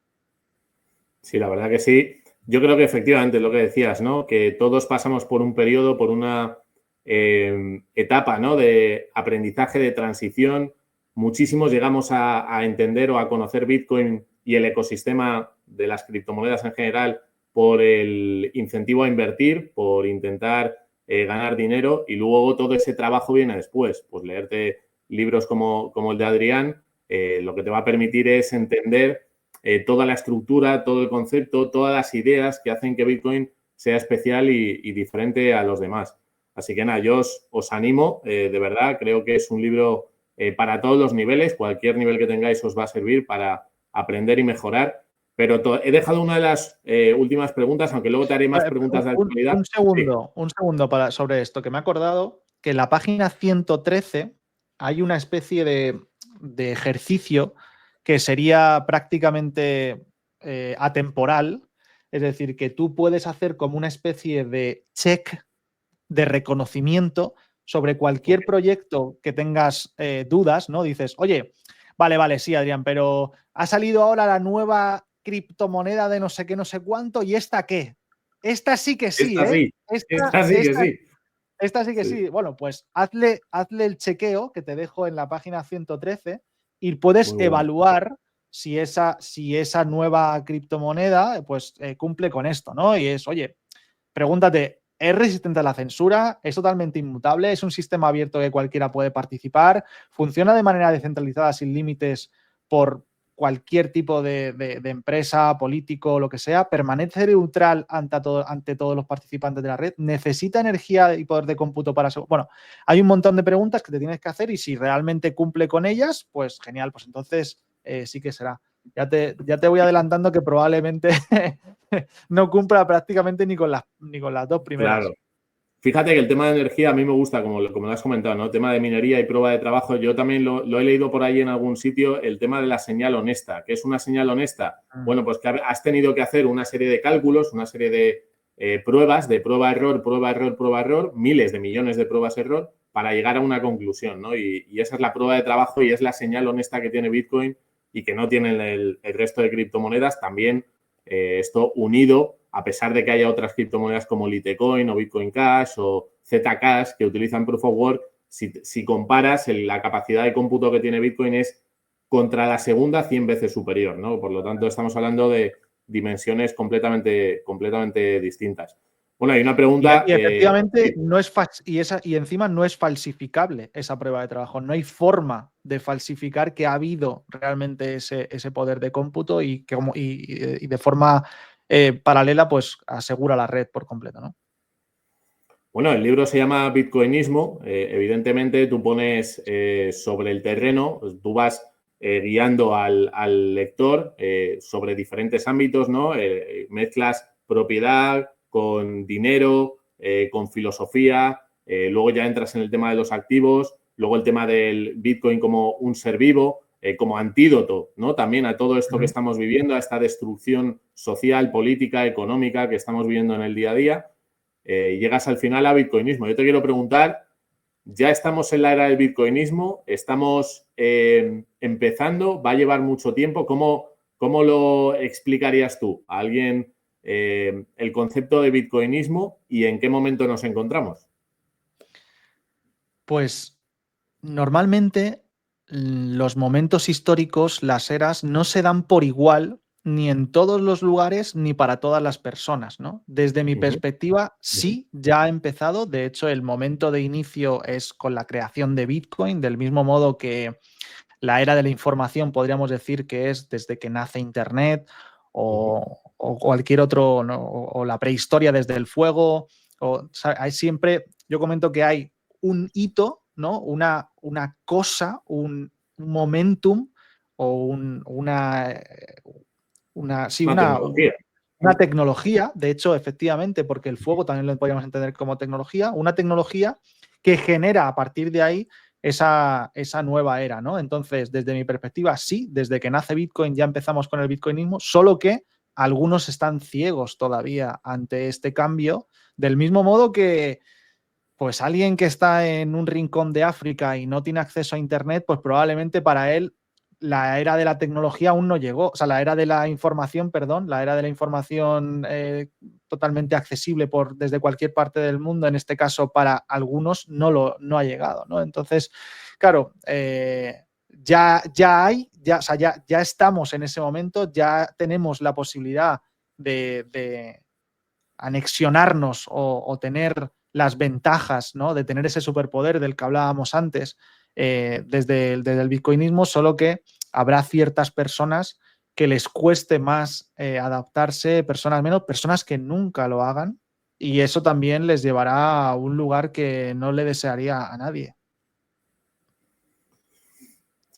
Sí, la verdad que sí. Yo creo que efectivamente lo que decías, ¿no? Que todos pasamos por un periodo, por una etapa, ¿no? De aprendizaje, de transición. Muchísimos llegamos a entender o a conocer Bitcoin y el ecosistema de las criptomonedas en general por el incentivo a invertir, por intentar ganar dinero, y luego todo ese trabajo viene después. Pues leerte libros como el de Adrián, lo que te va a permitir es entender toda la estructura, todo el concepto, todas las ideas que hacen que Bitcoin sea especial y diferente a los demás. Así que nada, yo os animo, de verdad, creo que es un libro para todos los niveles, cualquier nivel que tengáis os va a servir para aprender y mejorar. Pero he dejado una de las últimas preguntas, aunque luego te haré más preguntas de actualidad. Un segundo sobre esto, que me he acordado que en la página 113 hay una especie de ejercicio que sería prácticamente atemporal, es decir, que tú puedes hacer como una especie de check de reconocimiento sobre cualquier proyecto que tengas dudas, ¿no? Dices, oye, vale, sí, Adrián, pero ha salido ahora la nueva criptomoneda de no sé qué, no sé cuánto, ¿y esta qué? Esta sí que sí, esta ¿eh? Sí, esta sí que sí. Esta sí que sí. Bueno, pues hazle el chequeo que te dejo en la página 113 y puedes evaluar si esa nueva criptomoneda pues cumple con esto, ¿no? Y es, oye, pregúntate, ¿es resistente a la censura? ¿Es totalmente inmutable? ¿Es un sistema abierto que cualquiera puede participar? ¿Funciona de manera descentralizada sin límites por cualquier tipo de empresa, político, lo que sea? ¿Permanece neutral ante todos los participantes de la red? ¿Necesita energía y poder de cómputo para eso? Bueno, hay un montón de preguntas que te tienes que hacer y si realmente cumple con ellas, pues genial, pues entonces sí que será. Ya te voy adelantando que probablemente no cumpla prácticamente ni con las dos primeras. Claro. Fíjate que el tema de energía a mí me gusta, como lo has comentado, ¿no? El tema de minería y prueba de trabajo, yo también lo he leído por ahí en algún sitio, el tema de la señal honesta. ¿Qué es una señal honesta? Bueno, pues que has tenido que hacer una serie de cálculos, una serie de pruebas, de prueba-error, prueba-error, prueba-error, miles de millones de pruebas-error para llegar a una conclusión, ¿no? Y esa es la prueba de trabajo y es la señal honesta que tiene Bitcoin y que no tienen el resto de criptomonedas. También esto unido, a pesar de que haya otras criptomonedas como Litecoin o Bitcoin Cash o Zcash que utilizan Proof of Work, si comparas la capacidad de cómputo que tiene Bitcoin es contra la segunda 100 veces superior, ¿no? Por lo tanto, estamos hablando de dimensiones completamente distintas. Bueno, hay una pregunta. Y efectivamente no es y encima no es falsificable esa prueba de trabajo. No hay forma de falsificar que ha habido realmente ese poder de cómputo y de forma paralela, pues asegura la red por completo, ¿no? Bueno, el libro se llama Bitcoinismo. Evidentemente, tú pones sobre el terreno, tú vas guiando al lector sobre diferentes ámbitos, ¿no? Mezclas propiedad con dinero, con filosofía, luego ya entras en el tema de los activos, luego el tema del Bitcoin como un ser vivo, como antídoto, ¿no? También a todo esto que estamos viviendo, a esta destrucción social, política, económica que estamos viviendo en el día a día. Llegas al final a Bitcoinismo. Yo te quiero preguntar, ¿ya estamos en la era del Bitcoinismo? ¿Estamos empezando? ¿Va a llevar mucho tiempo? ¿Cómo lo explicarías tú a alguien el concepto de Bitcoinismo y en qué momento nos encontramos? Pues normalmente los momentos históricos, las eras, no se dan por igual ni en todos los lugares ni para todas las personas, ¿no? Desde mi perspectiva, sí, ya ha empezado. De hecho, el momento de inicio es con la creación de Bitcoin, del mismo modo que la era de la información podríamos decir que es desde que nace Internet o cualquier otro, ¿no? O la prehistoria desde el fuego. Hay siempre, yo comento que hay un hito, ¿no? Una cosa, un momentum o una tecnología. tecnología, de hecho, efectivamente, porque el fuego también lo podríamos entender como tecnología, una tecnología que genera a partir de ahí esa nueva era, ¿no? Entonces, desde mi perspectiva, sí, desde que nace Bitcoin ya empezamos con el bitcoinismo, solo que algunos están ciegos todavía ante este cambio, del mismo modo que pues alguien que está en un rincón de África y no tiene acceso a Internet, pues probablemente para él la era de la tecnología aún no llegó, o sea, la era de la información, perdón, la era de la información totalmente accesible desde cualquier parte del mundo, en este caso para algunos no ha llegado, ¿no? Entonces, claro, ya estamos en ese momento, ya tenemos la posibilidad de anexionarnos o tener las ventajas, ¿no?, de tener ese superpoder del que hablábamos antes desde el bitcoinismo, solo que habrá ciertas personas que les cueste más adaptarse, personas menos, personas que nunca lo hagan, y eso también les llevará a un lugar que no le desearía a nadie.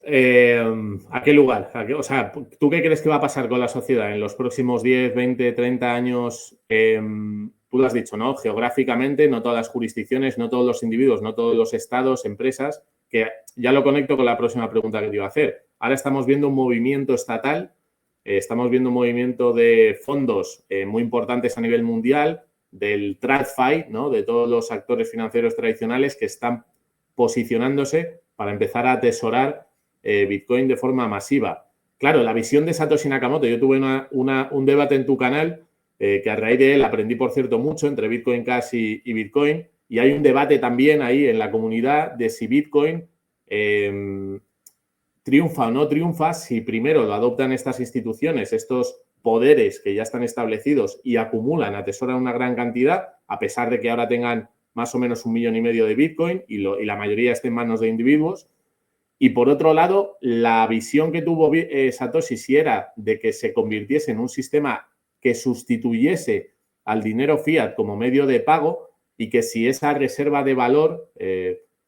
¿A qué lugar? O sea, ¿tú qué crees que va a pasar con la sociedad en los próximos 10, 20, 30 años? Tú lo has dicho, ¿no? Geográficamente, no todas las jurisdicciones, no todos los individuos, no todos los estados, empresas, que ya lo conecto con la próxima pregunta que te iba a hacer. Ahora estamos viendo un movimiento estatal, estamos viendo un movimiento de fondos muy importantes a nivel mundial, del TradFi, ¿no?, de todos los actores financieros tradicionales que están posicionándose para empezar a atesorar Bitcoin de forma masiva. Claro, la visión de Satoshi Nakamoto, yo tuve un debate en tu canal que a raíz de él aprendí, por cierto, mucho entre Bitcoin Cash y Bitcoin, y hay un debate también ahí en la comunidad de si Bitcoin triunfa o no triunfa si primero lo adoptan estas instituciones, estos poderes que ya están establecidos y acumulan, atesoran una gran cantidad, a pesar de que ahora tengan más o menos 1,5 millones de Bitcoin y la mayoría esté en manos de individuos. Y por otro lado, la visión que tuvo Satoshi si era de que se convirtiese en un sistema que sustituyese al dinero fiat como medio de pago y que si esa reserva de valor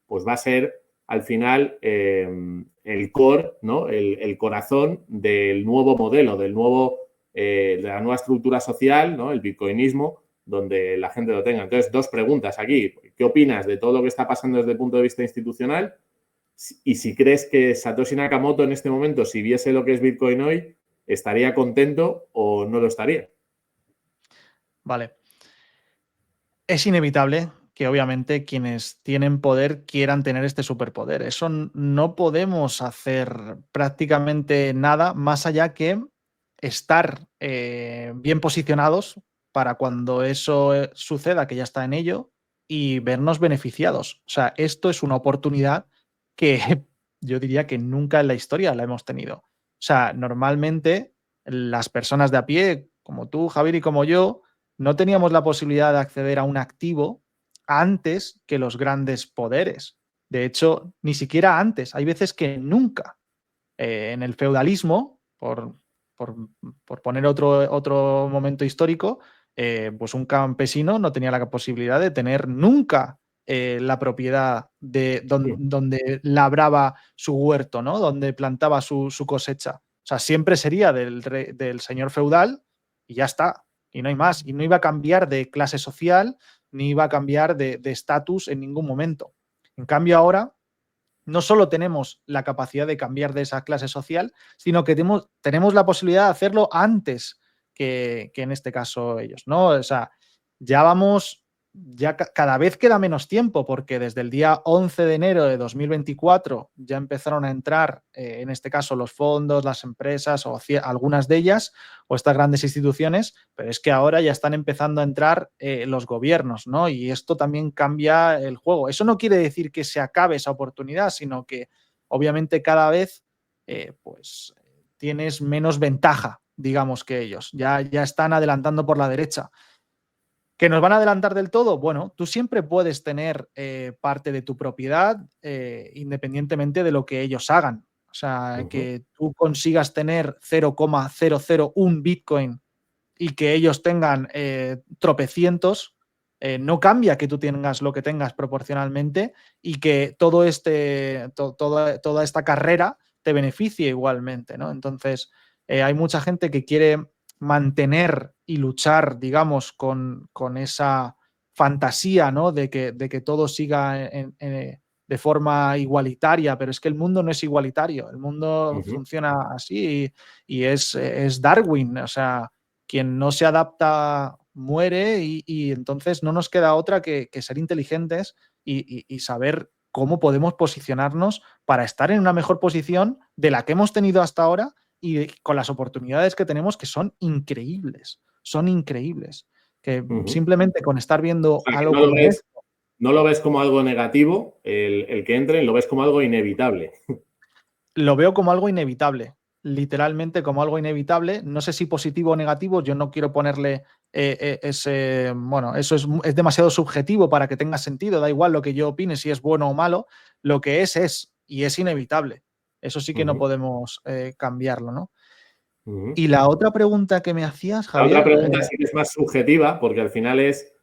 pues va a ser al final el core, ¿no?, el corazón del nuevo modelo, de la nueva estructura social, ¿no?, el bitcoinismo, donde la gente lo tenga. Entonces, dos preguntas aquí. ¿Qué opinas de todo lo que está pasando desde el punto de vista institucional? Y si crees que Satoshi Nakamoto en este momento, si viese lo que es Bitcoin hoy, ¿estaría contento o no lo estaría? Vale. Es inevitable que obviamente quienes tienen poder quieran tener este superpoder. Eso no podemos hacer prácticamente nada más allá que estar bien posicionados para cuando eso suceda, que ya está en ello, y vernos beneficiados. O sea, esto es una oportunidad que yo diría que nunca en la historia la hemos tenido. O sea, normalmente las personas de a pie, como tú, Javier, y como yo, no teníamos la posibilidad de acceder a un activo antes que los grandes poderes. De hecho, ni siquiera antes. Hay veces que nunca. En el feudalismo, por, por poner otro momento histórico, pues un campesino no tenía la posibilidad de tener nunca la propiedad de donde labraba su huerto, ¿no?, donde plantaba su cosecha. O sea, siempre sería del señor feudal y ya está. Y no hay más. Y no iba a cambiar de clase social ni iba a cambiar de estatus en ningún momento. En cambio, ahora no solo tenemos la capacidad de cambiar de esa clase social, sino que tenemos la posibilidad de hacerlo antes que en este caso ellos, ¿no? O sea, ya cada vez queda menos tiempo porque desde el día 11 de enero de 2024 ya empezaron a entrar, en este caso, los fondos, las empresas o algunas de ellas o estas grandes instituciones, pero es que ahora ya están empezando a entrar los gobiernos, ¿no? Y esto también cambia el juego. Eso no quiere decir que se acabe esa oportunidad, sino que obviamente cada vez pues tienes menos ventaja, digamos, que ellos. Ya están adelantando por la derecha. ¿Que nos van a adelantar del todo? Bueno, tú siempre puedes tener parte de tu propiedad independientemente de lo que ellos hagan. O sea, que tú consigas tener 0,001 Bitcoin y que ellos tengan tropecientos, no cambia que tú tengas lo que tengas proporcionalmente y que toda esta carrera te beneficie igualmente, ¿no? Entonces, hay mucha gente que quiere mantener y luchar, digamos, con esa fantasía, ¿no?, de que todo siga de forma igualitaria, pero es que el mundo no es igualitario, el mundo funciona así y es Darwin, o sea, quien no se adapta muere y entonces no nos queda otra que ser inteligentes y saber cómo podemos posicionarnos para estar en una mejor posición de la que hemos tenido hasta ahora y con las oportunidades que tenemos, que son increíbles, que simplemente con estar viendo O sea, que algo como esto. no lo ves como algo negativo el que entren, lo ves como algo inevitable. Lo veo como algo inevitable, literalmente como algo inevitable. No sé si positivo o negativo, yo no quiero ponerle bueno, eso es demasiado subjetivo para que tenga sentido, da igual lo que yo opine, si es bueno o malo, lo que es, y es inevitable. Eso sí que no podemos cambiarlo, ¿no? Y la otra pregunta que me hacías, La otra Javier... pregunta sí que es más subjetiva, porque al final es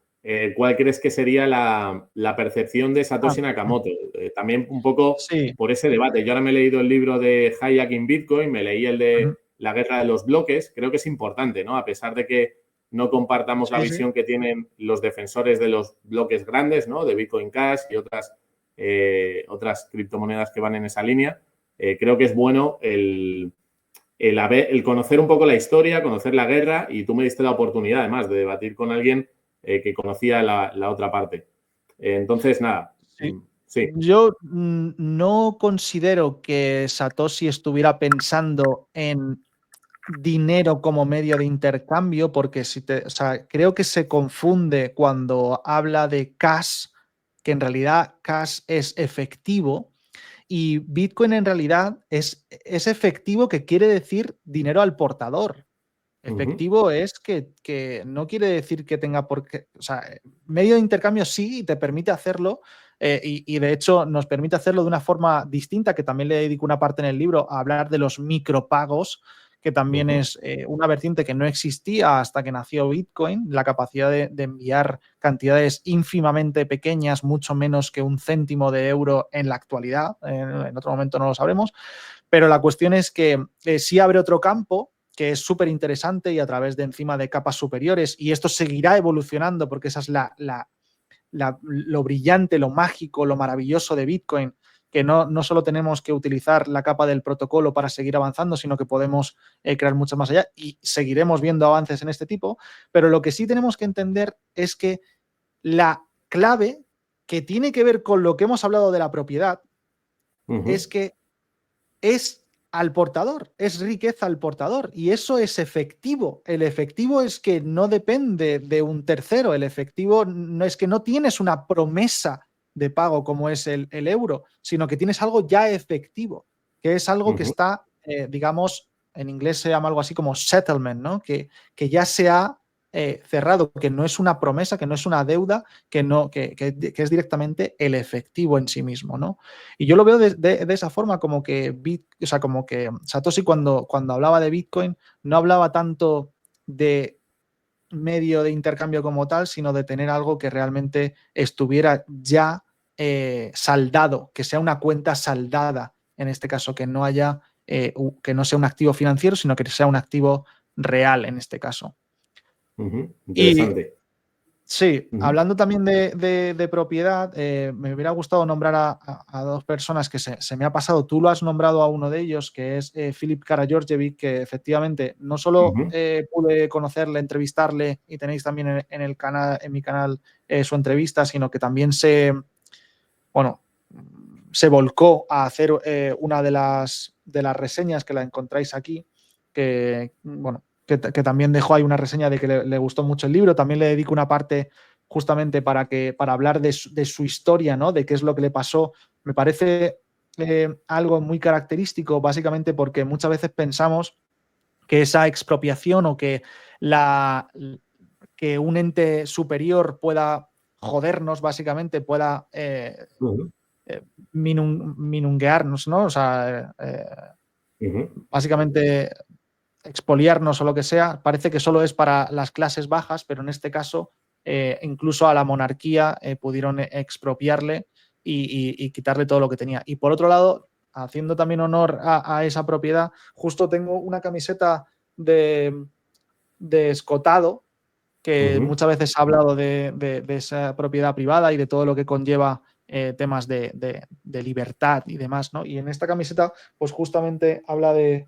¿cuál crees que sería la percepción de Satoshi Nakamoto? También un poco sí. por ese debate. Yo ahora me he leído el libro de Hijacking Bitcoin, me leí el de La guerra de los bloques. Creo que es importante, ¿no? A pesar de que no compartamos la visión que tienen los defensores de los bloques grandes, ¿no? De Bitcoin Cash y otras criptomonedas que van en esa línea. Creo que es bueno el conocer un poco la historia, conocer la guerra, y tú me diste la oportunidad, además, de debatir con alguien que conocía la otra parte. Entonces, nada. Sí. Yo no considero que Satoshi estuviera pensando en dinero como medio de intercambio, porque o sea, creo que se confunde cuando habla de cash, que en realidad cash es efectivo, y Bitcoin en realidad es efectivo, que quiere decir dinero al portador. Efectivo es que no quiere decir que tenga por qué, o sea, medio de intercambio sí, te permite hacerlo, y de hecho nos permite hacerlo de una forma distinta, que también le dedico una parte en el libro a hablar de los micropagos, que también es una vertiente que no existía hasta que nació Bitcoin, la capacidad de enviar cantidades ínfimamente pequeñas, mucho menos que un céntimo de euro en la actualidad, en otro momento no lo sabremos, pero la cuestión es que sí abre otro campo que es súper interesante, y a través de encima de capas superiores, y esto seguirá evolucionando porque esa es lo brillante, lo mágico, lo maravilloso de Bitcoin, que no solo tenemos que utilizar la capa del protocolo para seguir avanzando, sino que podemos crear mucho más allá, y seguiremos viendo avances en este tipo, pero lo que sí tenemos que entender es que la clave que tiene que ver con lo que hemos hablado de la propiedad es que es al portador, es riqueza al portador, y eso es efectivo. El efectivo es que no depende de un tercero, el efectivo no es que no tienes una promesa de pago como es el euro, sino que tienes algo ya efectivo, que es algo que está, digamos, en inglés se llama algo así como settlement, ¿no? Que ya se ha cerrado, que no es una promesa, que no es una deuda, que es directamente el efectivo en sí mismo, ¿no? Y yo lo veo de esa forma, como que, o sea, como que Satoshi cuando hablaba de Bitcoin no hablaba tanto de medio de intercambio como tal, sino de tener algo que realmente estuviera ya saldado, que sea una cuenta saldada, en este caso, que no haya, que no sea un activo financiero, sino que sea un activo real en este caso. Interesante. Sí, hablando también de propiedad, me hubiera gustado nombrar a dos personas que se me ha pasado. Tú lo has nombrado a uno de ellos, que es Filip Karageorgievich, que efectivamente no solo pude conocerle, entrevistarle, y tenéis también en el canal, en mi canal, su entrevista, sino que también se volcó a hacer una de las reseñas que la encontráis aquí, que también dejó ahí una reseña de que le gustó mucho el libro. También le dedico una parte justamente para hablar de su historia, ¿no? De qué es lo que le pasó. Me parece algo muy característico, básicamente porque muchas veces pensamos que esa expropiación, o que un ente superior pueda jodernos, básicamente, pueda minunguearnos, ¿no? O sea, básicamente expoliarnos o lo que sea, parece que solo es para las clases bajas, pero en este caso incluso a la monarquía pudieron expropiarle y quitarle todo lo que tenía. Y por otro lado, haciendo también honor a esa propiedad, justo tengo una camiseta de Escotado, que muchas veces ha hablado de esa propiedad privada y de todo lo que conlleva temas de libertad y demás, ¿no? Y en esta camiseta, pues justamente habla de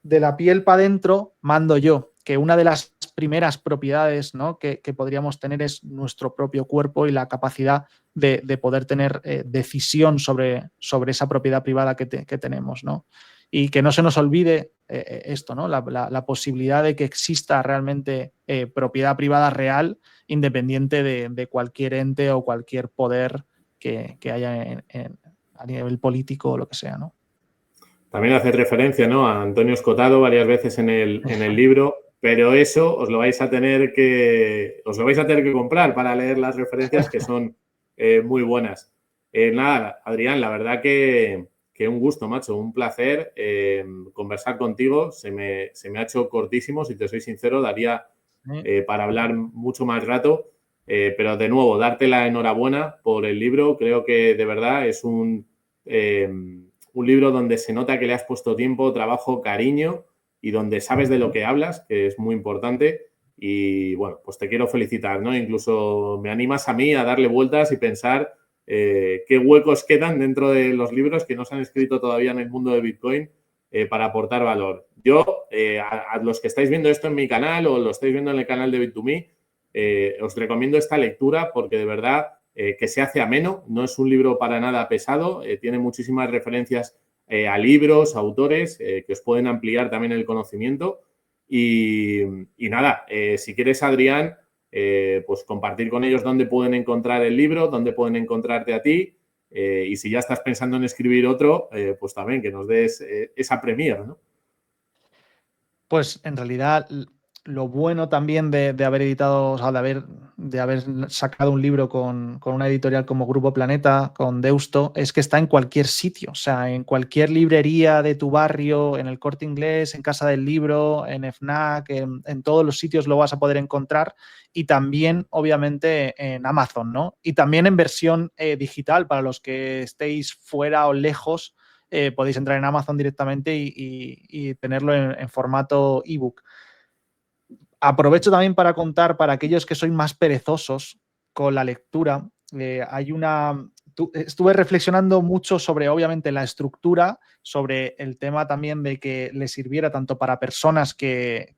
la piel para adentro mando yo, que una de las primeras propiedades, ¿no?, que podríamos tener es nuestro propio cuerpo y la capacidad de poder tener decisión sobre esa propiedad privada que tenemos, ¿no? Y que no se nos olvide esto, ¿no? La posibilidad de que exista realmente propiedad privada real, independiente de cualquier ente o cualquier poder que haya a nivel político o lo que sea, ¿no? También hace referencia, ¿no?, a Antonio Escotado varias veces en el libro, pero eso os lo vais a tener que comprar para leer las referencias, que son muy buenas. Nada, Adrián, la verdad que un gusto, macho, un placer conversar contigo. Se me ha hecho cortísimo, si te soy sincero, daría para hablar mucho más rato. Pero de nuevo, darte la enhorabuena por el libro. Creo que de verdad es un libro donde se nota que le has puesto tiempo, trabajo, cariño y donde sabes de lo que hablas, que es muy importante. Y bueno, pues te quiero felicitar, ¿no? Incluso me animas a mí a darle vueltas y pensar qué huecos quedan dentro de los libros que no se han escrito todavía en el mundo de Bitcoin para aportar valor. Yo, a los que estáis viendo esto en mi canal o lo estáis viendo en el canal de Bit2Me, os recomiendo esta lectura porque de verdad que se hace ameno, no es un libro para nada pesado, tiene muchísimas referencias a libros, autores que os pueden ampliar también el conocimiento y nada, si quieres, Adrián, pues compartir con ellos dónde pueden encontrar el libro, dónde pueden encontrarte a ti y si ya estás pensando en escribir otro, pues también que nos des esa premier, ¿no? Pues en realidad lo bueno también de haber editado, o sea, de haber sacado un libro con una editorial como Grupo Planeta, con Deusto, es que está en cualquier sitio, o sea, en cualquier librería de tu barrio, en el Corte Inglés, en Casa del Libro, en FNAC, en todos los sitios lo vas a poder encontrar y también, obviamente, en Amazon, ¿no? Y también en versión digital para los que estéis fuera o lejos. Podéis entrar en Amazon directamente y tenerlo en formato ebook. Aprovecho también para contar para aquellos que sois más perezosos con la lectura. Estuve reflexionando mucho sobre, obviamente, la estructura, sobre el tema también de que le sirviera tanto para personas que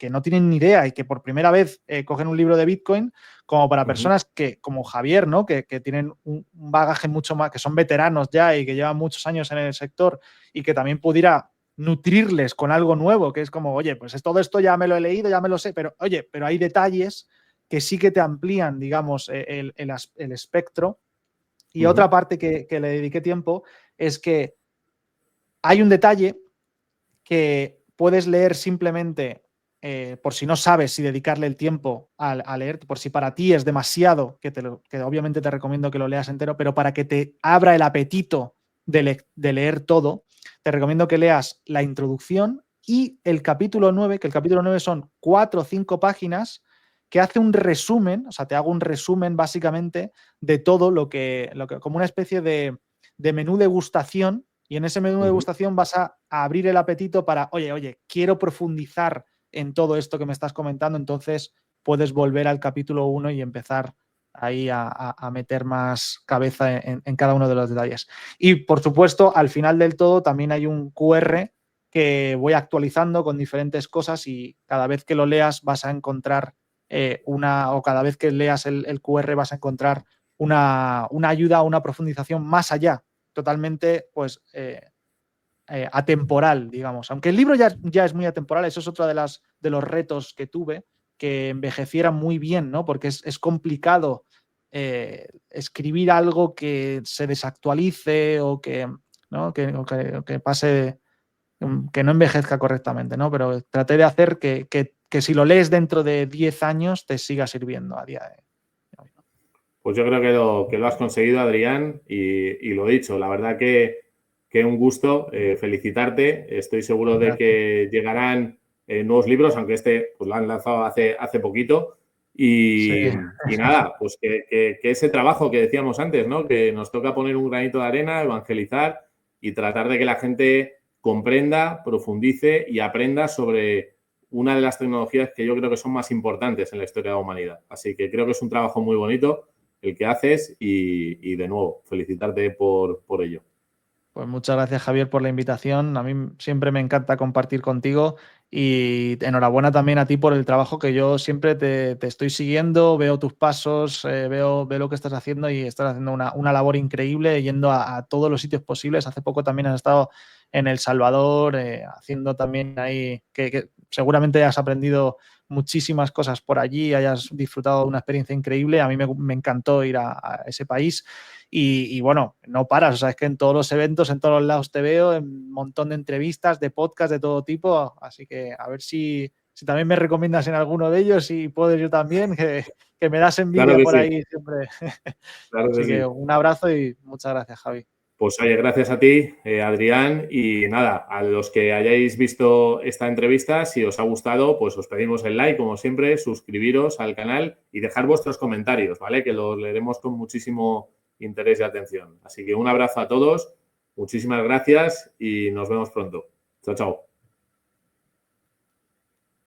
no tienen ni idea y que por primera vez cogen un libro de Bitcoin, como para personas que, como Javier, ¿no? que tienen un bagaje mucho más, que son veteranos ya y que llevan muchos años en el sector y que también pudiera nutrirles con algo nuevo, que es como, oye, pues todo esto ya me lo he leído, ya me lo sé, pero oye, pero hay detalles que sí que te amplían, digamos, el espectro. Y otra parte que le dediqué tiempo es que hay un detalle que puedes leer simplemente por si no sabes si dedicarle el tiempo a leer, por si para ti es demasiado, que obviamente te recomiendo que lo leas entero, pero para que te abra el apetito de leer todo, te recomiendo que leas la introducción y el capítulo 9, que el capítulo 9 son 4 o 5 páginas, que hace un resumen, o sea, te hago un resumen básicamente de todo lo que como una especie de menú degustación, y en ese menú de degustación vas a abrir el apetito para, oye, quiero profundizar en todo esto que me estás comentando, entonces puedes volver al capítulo 1 y empezar ahí a meter más cabeza en cada uno de los detalles. Y, por supuesto, al final del todo también hay un QR que voy actualizando con diferentes cosas y cada vez que lo leas vas a encontrar o cada vez que leas el QR vas a encontrar una ayuda, una profundización más allá, totalmente pues atemporal, digamos. Aunque el libro ya es muy atemporal, eso es otro de los retos que tuve, que envejeciera muy bien, ¿no? Porque es complicado escribir algo que se desactualice o que, ¿no? que pase, que no envejezca correctamente, ¿no? Pero traté de hacer que si lo lees dentro de 10 años te siga sirviendo a día de hoy. Pues yo creo que lo has conseguido, Adrián, y lo dicho, la verdad que un gusto felicitarte. Estoy seguro de que llegarán nuevos libros, aunque este pues, lo han lanzado hace poquito. Sí. Y nada, pues que ese trabajo que decíamos antes, ¿no? Que nos toca poner un granito de arena, evangelizar y tratar de que la gente comprenda, profundice y aprenda sobre una de las tecnologías que yo creo que son más importantes en la historia de la humanidad. Así que creo que es un trabajo muy bonito el que haces y de nuevo, felicitarte por ello. Pues muchas gracias, Javier, por la invitación. A mí siempre me encanta compartir contigo y enhorabuena también a ti por el trabajo que yo siempre te estoy siguiendo, veo tus pasos, veo lo que estás haciendo y estás haciendo una labor increíble yendo a todos los sitios posibles. Hace poco también has estado en El Salvador, haciendo también ahí, que seguramente has aprendido muchísimas cosas por allí, hayas disfrutado de una experiencia increíble. A mí me encantó ir a ese país. Y bueno, no paras, o sea, es que en todos los eventos, en todos los lados te veo, en un montón de entrevistas, de podcast de todo tipo, así que a ver si si también me recomiendas en alguno de ellos y puedes yo también, que me das envidia Claro que por sí, ahí siempre. claro que Así que sí. un abrazo y muchas gracias, Javi. Pues oye, gracias a ti, Adrián, y nada, a los que hayáis visto esta entrevista, si os ha gustado, pues os pedimos el like, como siempre, suscribiros al canal y dejar vuestros comentarios, ¿vale? Que los leeremos con muchísimo interés y atención. Así que un abrazo a todos, muchísimas gracias y nos vemos pronto. Chao, chao.